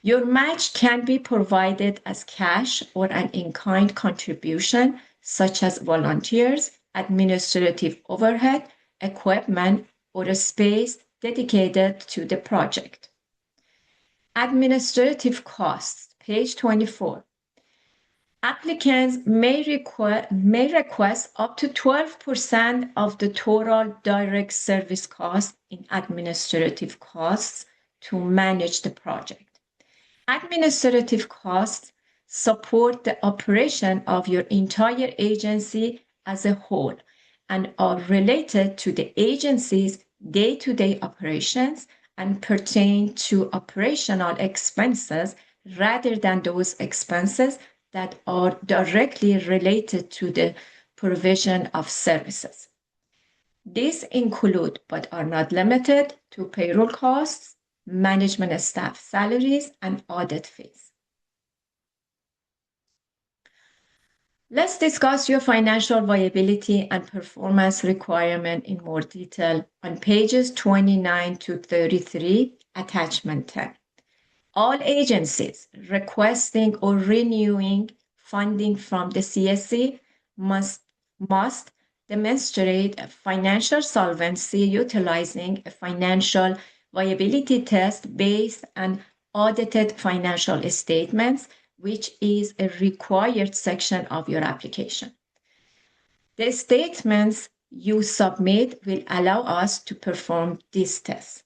Your match can be provided as cash or an in-kind contribution, such as volunteers, administrative overhead, equipment, or a space dedicated to the project. Administrative costs, page 24. Applicants may request up to 12% of the total direct service cost in administrative costs to manage the project. Administrative costs support the operation of your entire agency as a whole and are related to the agency's day-to-day operations and pertain to operational expenses rather than those expenses that are directly related to the provision of services. These include, but are not limited to, payroll costs, management staff salaries, and audit fees. Let's discuss your financial viability and performance requirement in more detail on pages 29 to 33, attachment 10. All agencies requesting or renewing funding from the CSC must demonstrate financial solvency utilizing a financial viability test based on audited financial statements, which is a required section of your application. The statements you submit will allow us to perform this test.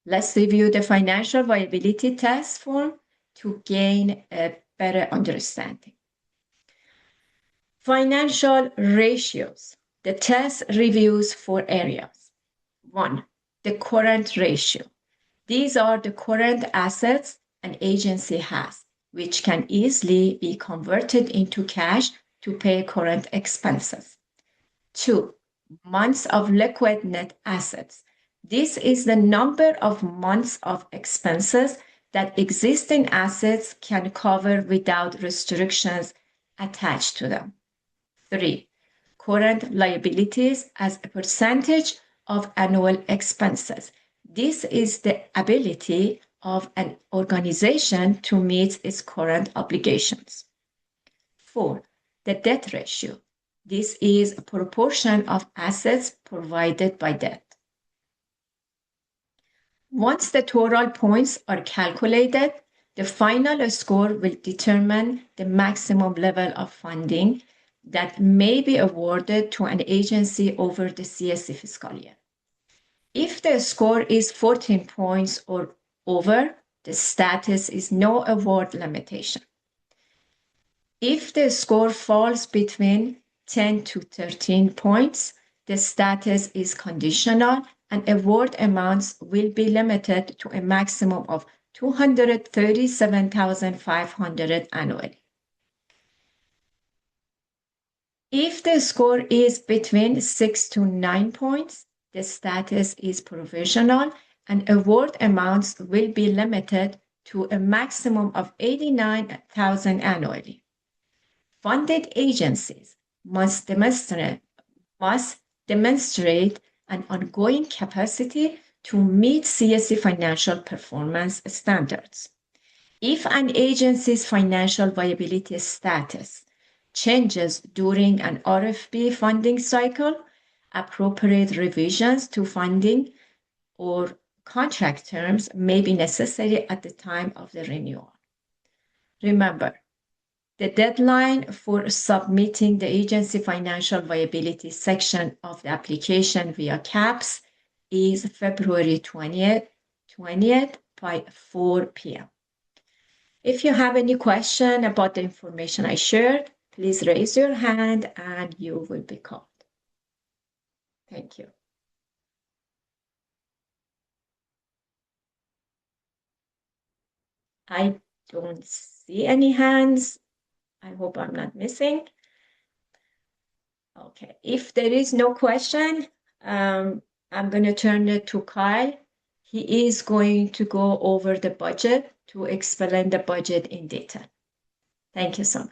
Let's review the financial viability test form to gain a better understanding. Financial ratios. The test reviews 4 areas. 1. The current ratio. These are the current assets an agency has, which can easily be converted into cash to pay current expenses. 2. Months of liquid net assets. This is the number of months of expenses that existing assets can cover without restrictions attached to them. 3. Current liabilities as a percentage of annual expenses. This is the ability of an organization to meet its current obligations. 4. The debt ratio. This is a proportion of assets provided by debt. Once the total points are calculated, the final score will determine the maximum level of funding that may be awarded to an agency over the CSC fiscal year. If the score is 14 points or over, the status is no award limitation. If the score falls between 10 to 13 points, the status is conditional and award amounts will be limited to a maximum of $237,500 annually. If the score is between 6 to 9 points, the status is provisional and award amounts will be limited to a maximum of $89,000 annually. Funded agencies must demonstrate an ongoing capacity to meet CSC financial performance standards. If an agency's financial viability status changes during an RFP funding cycle, appropriate revisions to funding or contract terms may be necessary at the time of the renewal. Remember, the deadline for submitting the agency financial viability section of the application via CAPS is February 20th by 4 p.m. If you have any question about the information I shared, please raise your hand and you will be called. Thank you. I don't see any hands. I hope I'm not missing. Okay, if there is no question, I'm going to turn it to Kyle. He is going to go over the budget to explain the budget in detail. Thank you so much.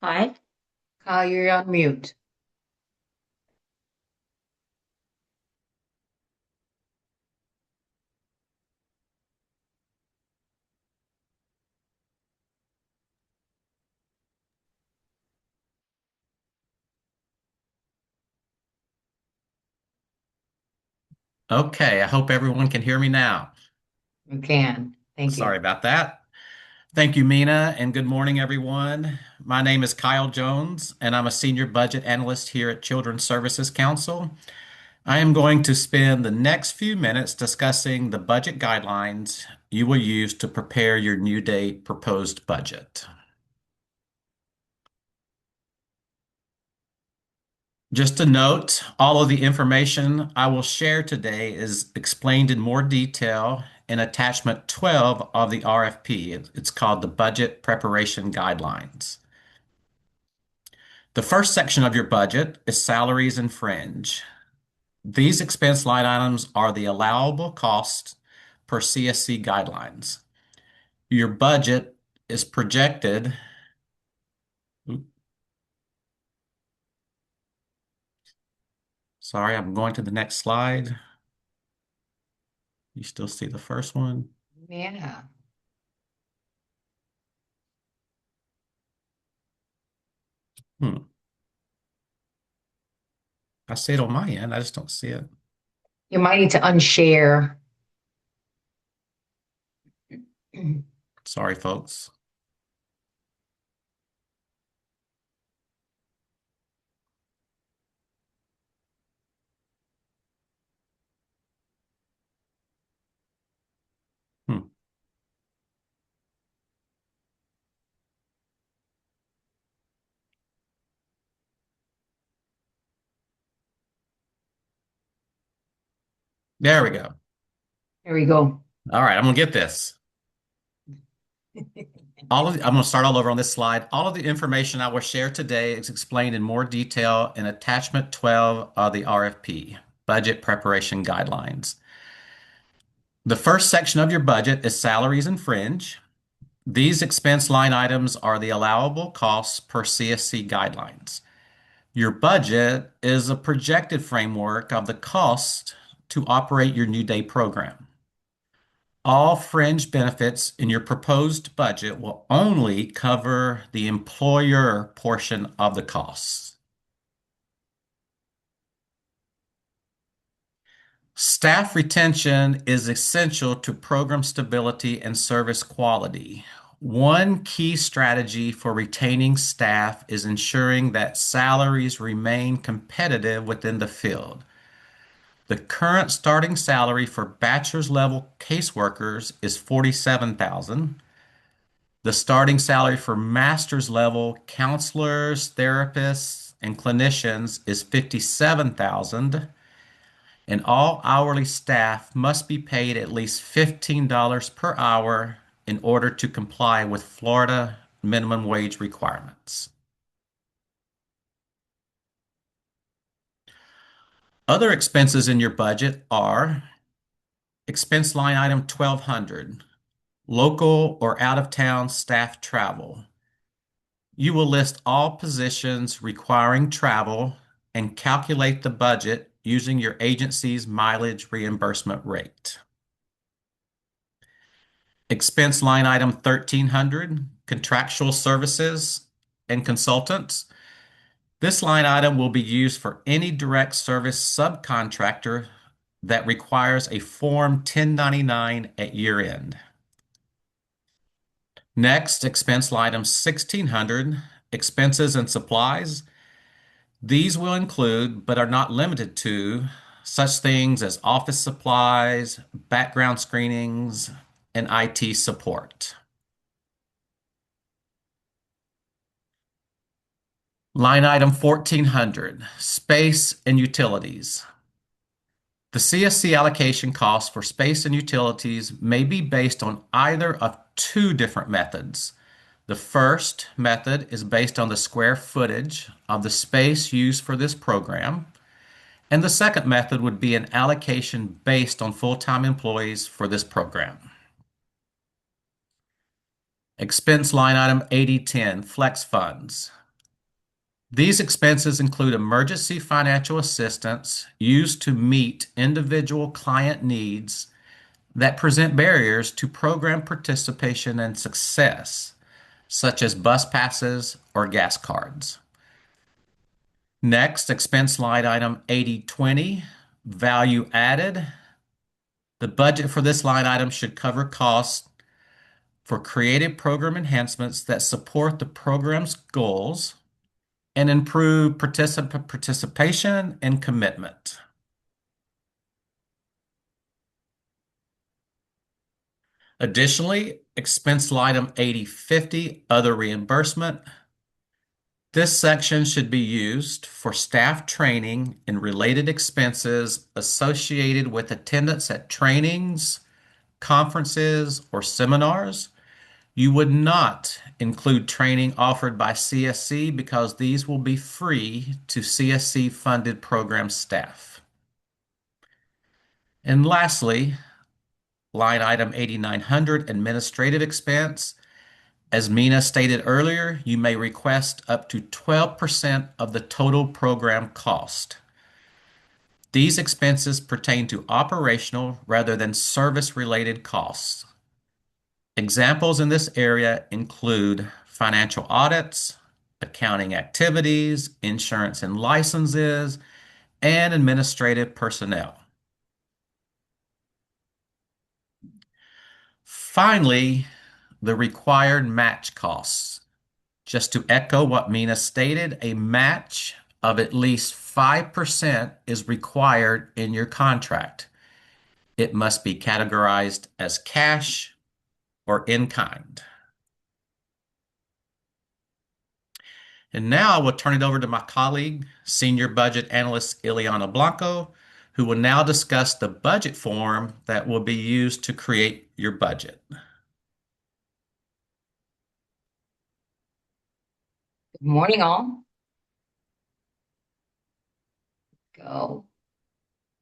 Kyle? Kyle, you're on mute. Okay, I hope everyone can hear me now. You can. Thank you. Sorry about that. Thank you, Mina, and good morning, everyone. My name is Kyle Jones, and I'm a senior budget analyst here at Children's Services Council. I am going to spend the next few minutes discussing the budget guidelines you will use to prepare your New Day proposed budget. Just a note, all of the information I will share today is explained in more detail in attachment 12 of the RFP. It's called the Budget Preparation Guidelines. The first section of your budget is salaries and fringe. These expense line items are the allowable costs per CSC guidelines. Your budget is projected. Sorry, I'm going to the next slide. You still see the first one? Yeah. I see it on my end. I just don't see it. You might need to unshare. Sorry, folks. There we go. There we go. All right, I'm gonna get this. I'm going to start all over on this slide. All of the information I will share today is explained in more detail in attachment 12 of the RFP, Budget Preparation Guidelines. The first section of your budget is salaries and fringe. These expense line items are the allowable costs per CSC guidelines. Your budget is a projected framework of the cost to operate your New Day program. All fringe benefits in your proposed budget will only cover the employer portion of the costs. Staff retention is essential to program stability and service quality. One key strategy for retaining staff is ensuring that salaries remain competitive within the field. The current starting salary for bachelor's level caseworkers is $47,000. The starting salary for master's level counselors, therapists, and clinicians is $57,000. And all hourly staff must be paid at least $15 per hour in order to comply with Florida minimum wage requirements. Other expenses in your budget are expense line item 1200, local or out-of-town staff travel. You will list all positions requiring travel and calculate the budget using your agency's mileage reimbursement rate. Expense line item 1300, contractual services and consultants. This line item will be used for any direct service subcontractor that requires a Form 1099 at year end. Next, expense line item 1600, expenses and supplies. These will include, but are not limited to, such things as office supplies, background screenings, and IT support. Line item 1400, space and utilities. The CSC allocation costs for space and utilities may be based on either of two different methods. The first method is based on the square footage of the space used for this program, and the second method would be an allocation based on full-time employees for this program. Expense line item 8010, flex funds. These expenses include emergency financial assistance used to meet individual client needs that present barriers to program participation and success, such as bus passes or gas cards. Next, expense line item 8020, value added. The budget for this line item should cover costs for creative program enhancements that support the program's goals and improve participation and commitment. Additionally, expense item 8050, other reimbursement. This section should be used for staff training and related expenses associated with attendance at trainings, conferences, or seminars. You would not include training offered by CSC because these will be free to CSC-funded program staff. And lastly, line item 8900, administrative expense. As Mina stated earlier, you may request up to 12% of the total program cost. These expenses pertain to operational rather than service-related costs. Examples in this area include financial audits, accounting activities, insurance and licenses, and administrative personnel. Finally, the required match costs. Just to echo what Mina stated, a match of at least 5% is required in your contract. It must be categorized as cash or in kind. And now I will turn it over to my colleague, Senior Budget Analyst Ileana Blanco, who will now discuss the budget form that will be used to create your budget. Good morning, all. Go.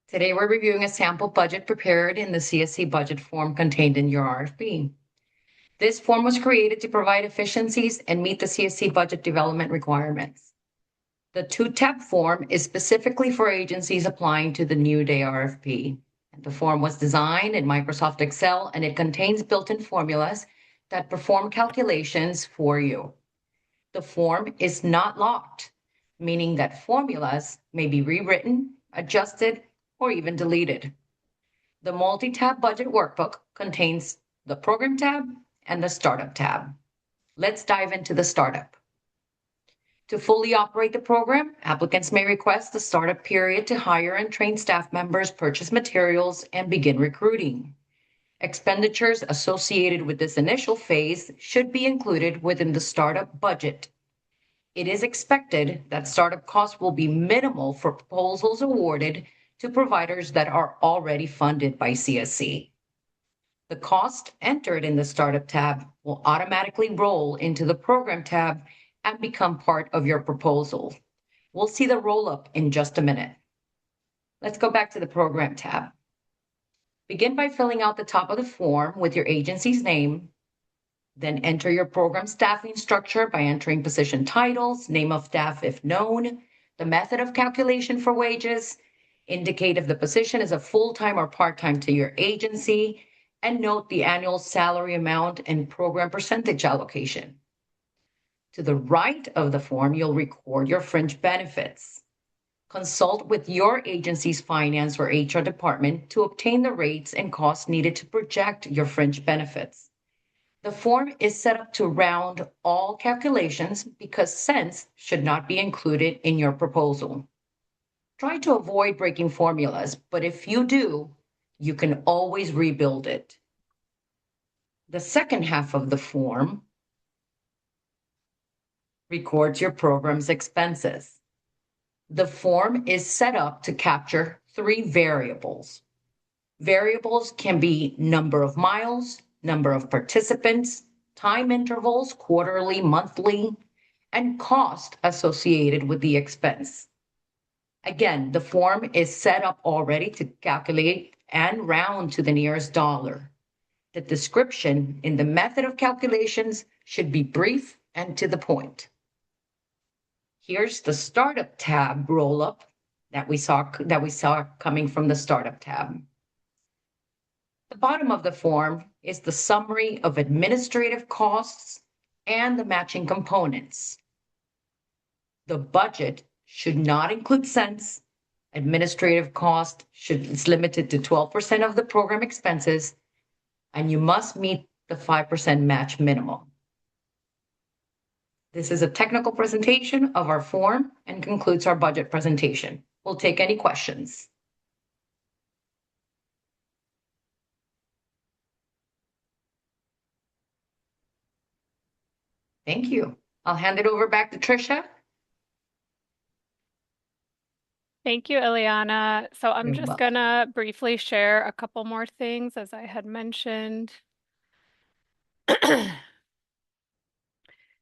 Today, we're reviewing a sample budget prepared in the CSC budget form contained in your RFP. This form was created to provide efficiencies and meet the CSC budget development requirements. The two-tab form is specifically for agencies applying to the New Day RFP. The form was designed in Microsoft Excel, and it contains built-in formulas that perform calculations for you. The form is not locked, meaning that formulas may be rewritten, adjusted, or even deleted. The multi-tab budget workbook contains the Program tab and the Startup tab. Let's dive into the Startup. To fully operate the program, applicants may request a startup period to hire and train staff members, purchase materials, and begin recruiting. Expenditures associated with this initial phase should be included within the startup budget. It is expected that startup costs will be minimal for proposals awarded to providers that are already funded by CSC. The cost entered in the Startup tab will automatically roll into the Program tab and become part of your proposal. We'll see the roll-up in just a minute. Let's go back to the Program tab. Begin by filling out the top of the form with your agency's name, then enter your program staffing structure by entering position titles, name of staff if known, the method of calculation for wages, indicate if the position is a full-time or part-time to your agency, and note the annual salary amount and program percentage allocation. To the right of the form, you'll record your fringe benefits. Consult with your agency's finance or HR department to obtain the rates and costs needed to project your fringe benefits. The form is set up to round all calculations because cents should not be included in your proposal. Try to avoid breaking formulas, but if you do, you can always rebuild it. The second half of the form records your program's expenses. The form is set up to capture 3 variables. Variables can be number of miles, number of participants, time intervals, quarterly, monthly, and cost associated with the expense. Again, the form is set up already to calculate and round to the nearest dollar. The description in the method of calculations should be brief and to the point. Here's the Startup tab roll-up that we saw coming from the Startup tab. The bottom of the form is the summary of administrative costs and the matching components. The budget should not include cents. Administrative cost is limited to 12% of the program expenses, and you must meet the 5% match minimum. This is a technical presentation of our form and concludes our budget presentation. We'll take any questions. Thank you. I'll hand it over back to Tricia. Thank you, Ileana. So I'm You're just welcome. gonna briefly share a couple more things as I had mentioned.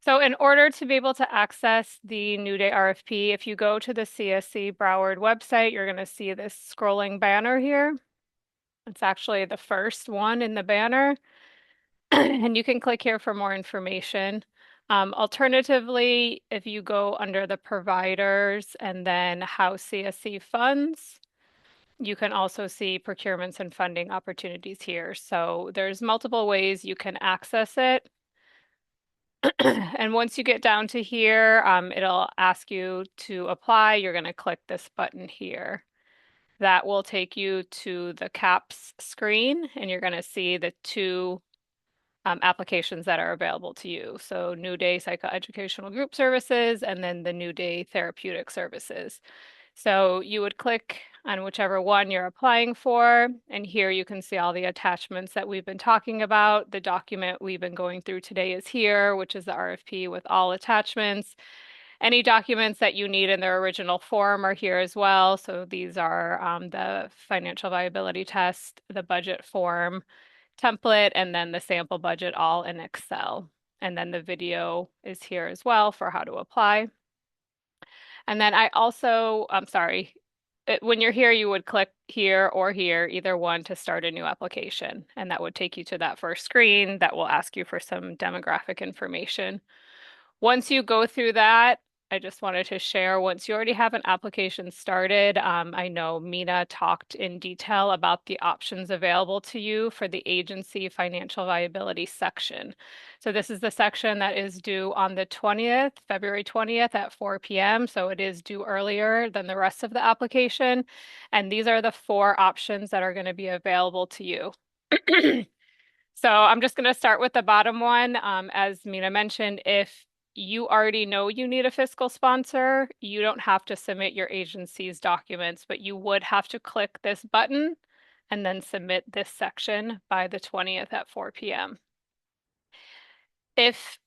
So in order to be able to access the New Day RFP, if you go to the CSC Broward website, you're going to see this scrolling banner here. It's actually the first one in the banner. And you can click here for more information. Alternatively, if you go under the providers and then how CSC funds, you can also see procurements and funding opportunities here. So there's multiple ways you can access it. And once you get down to here, it'll ask you to apply. You're going to click this button here. That will take you to the CAPS screen, and you're going to see the 2 applications that are available to you. So New Day Psychoeducational Group Services, and then the New Day Therapeutic Services. So you would click on whichever one you're applying for, and here you can see all the attachments that we've been talking about. The document we've been going through today is here, which is the RFP with all attachments. Any documents that you need in their original form are here as well. So these are the financial viability test, the budget form template, and then the sample budget all in Excel. And then the video is here as well for how to apply. And then I'm sorry, when you're here, you would click here or here, either one, to start a new application. And that would take you to that first screen that will ask you for some demographic information. Once you go through that, I just wanted to share, once you already have an application started, I know Mina talked in detail about the options available to you for the agency financial viability section. So this is the section that is due on the 20th, February 20th at 4 p.m. So it is due earlier than the rest of the application. And these are the 4 options that are going to be available to you. So I'm just going to start with the bottom one. As Mina mentioned, if you already know you need a fiscal sponsor, you don't have to submit your agency's documents, but you would have to click this button and then submit this section by the 20th at 4 p.m. If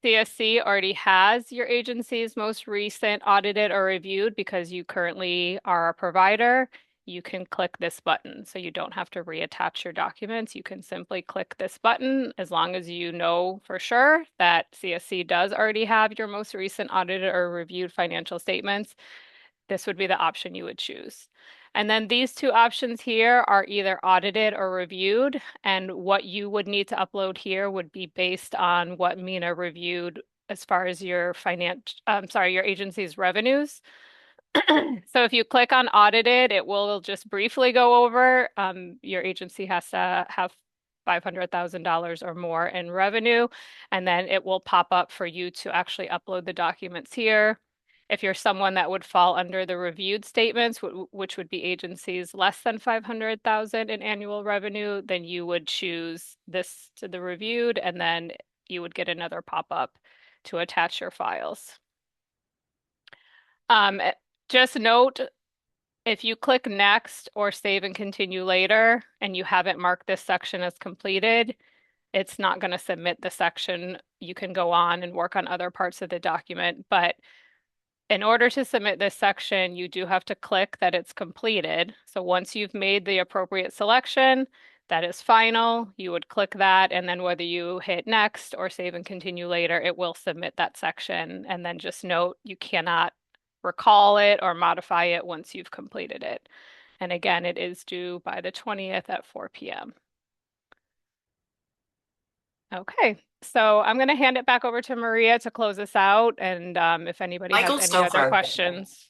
CSC already has your agency's most recent audited or reviewed because you currently are a provider, you can click this button. So you don't have to reattach your documents. You can simply click this button as long as you know for sure that CSC does already have your most recent audited or reviewed financial statements. This would be the option you would choose. And then these 2 options here are either audited or reviewed. And what you would need to upload here would be based on what Mina reviewed as far as your your agency's revenues. So if you click on audited, it will just briefly go over your agency has to have $500,000 or more in revenue, and then it will pop up for you to actually upload the documents here. If you're someone that would fall under the reviewed statements, which would be agencies less than 500,000 in annual revenue, then you would choose this to the reviewed, and then you would get another pop-up to attach your files. Just note, if you click next or save and continue later and you haven't marked this section as completed, it's not going to submit the section. You can go on and work on other parts of the document, but in order to submit this section, you do have to click that it's completed. So once you've made the appropriate selection, that is final, you would click that, and then whether you hit next or save and continue later, it will submit that section. And then just note, you cannot recall it or modify it once you've completed it. And again, it is due by the 20th at 4 p.m. Okay, so I'm going to hand it back over to Maria to close this out. And if anybody has Michael any other Stouffer. questions,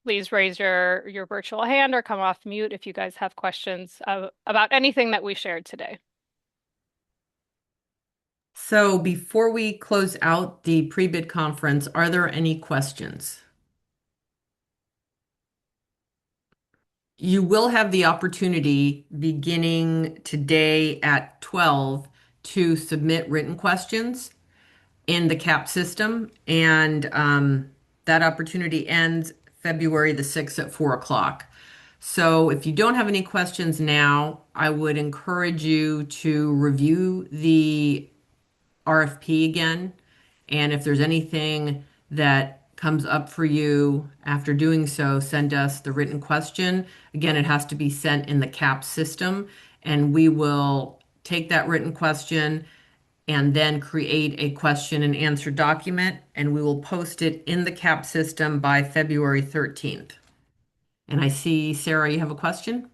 please raise your virtual hand or come off mute if you guys have questions about anything that we shared today. So before we close out the pre-bid conference, are there any questions? You will have the opportunity beginning today at 12 to submit written questions in the CAP system, and that opportunity ends February the 6th at 4 o'clock. So if you don't have any questions now, I would encourage you to review the RFP again. And if there's anything that comes up for you after doing so, send us the written question. Again, it has to be sent in the CAP system, and we will take that written question and then create a question and answer document, and we will post it in the CAP system by February 13th. And I see, Sarah, you have a question?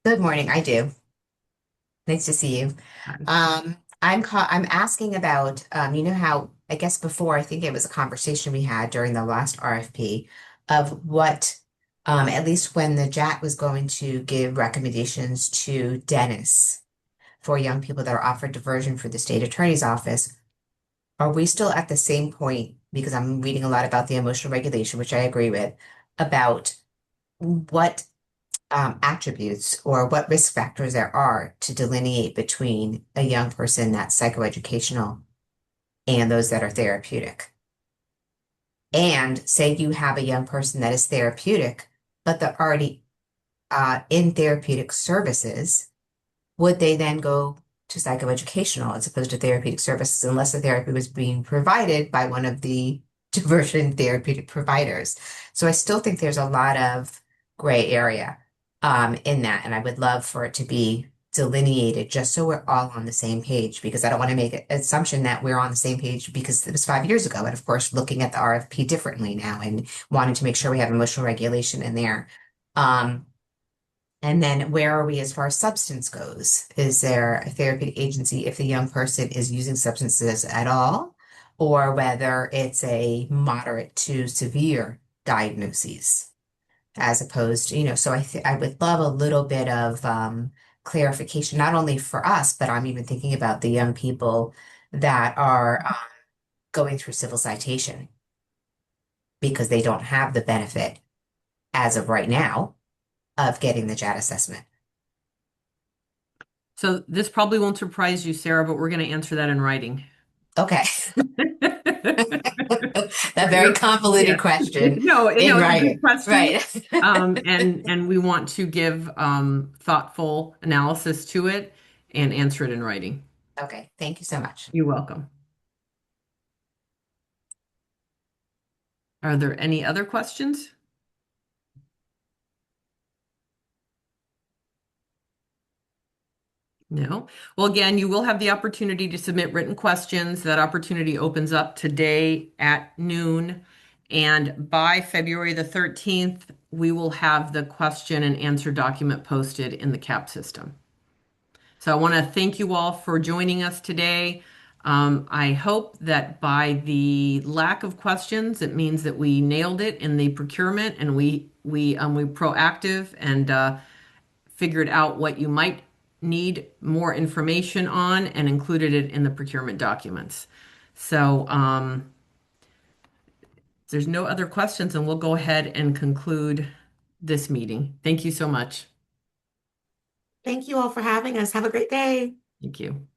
Good morning, I do. Nice to see you. I'm asking about, you know how, I guess before, I think it was a conversation we had during the last RFP of what, at least when the JAT was going to give recommendations to Dennis for young people that are offered diversion for the state attorney's office, are we still at the same point? Because I'm reading a lot about the emotional regulation, which I agree with, about what attributes or what risk factors there are to delineate between a young person that's psychoeducational and those that are therapeutic. And say you have a young person that is therapeutic, but they're already in therapeutic services, would they then go to psychoeducational as opposed to therapeutic services unless the therapy was being provided by one of the diversion therapeutic providers? So I still think there's a lot of gray area in that, and I would love for it to be delineated just so we're all on the same page, because I don't want to make an assumption that we're on the same page because it was 5 years ago. And of course, looking at the RFP differently now and wanting to make sure we have emotional regulation in there. And then where are we as far as substance goes? Is there a therapeutic agency if the young person is using substances at all, or whether it's a moderate to severe diagnoses, as opposed to, so I would love a little bit of clarification, not only for us, but I'm even thinking about the young people that are going through civil citation because they don't have the benefit as of right now of getting the JAD assessment. So this probably won't surprise you, Sarah, but we're going to answer that in writing. Okay. That very convoluted question. No, in it's a writing. good question. Right. And we want to give thoughtful analysis to it and answer it in writing. Okay, thank you so much. You're welcome. Are there any other questions? No. Well, again, you will have the opportunity to submit written questions. That opportunity opens up today at noon. And by February the 13th, we will have the question and answer document posted in the CAP system. So I want to thank you all for joining us today. I hope that by the lack of questions, it means that we nailed it in the procurement and we proactive and figured out what you might need more information on and included it in the procurement documents. So there's no other questions, and we'll go ahead and conclude this meeting. Thank you so much. Thank you all for having us. Have a great day. Thank you.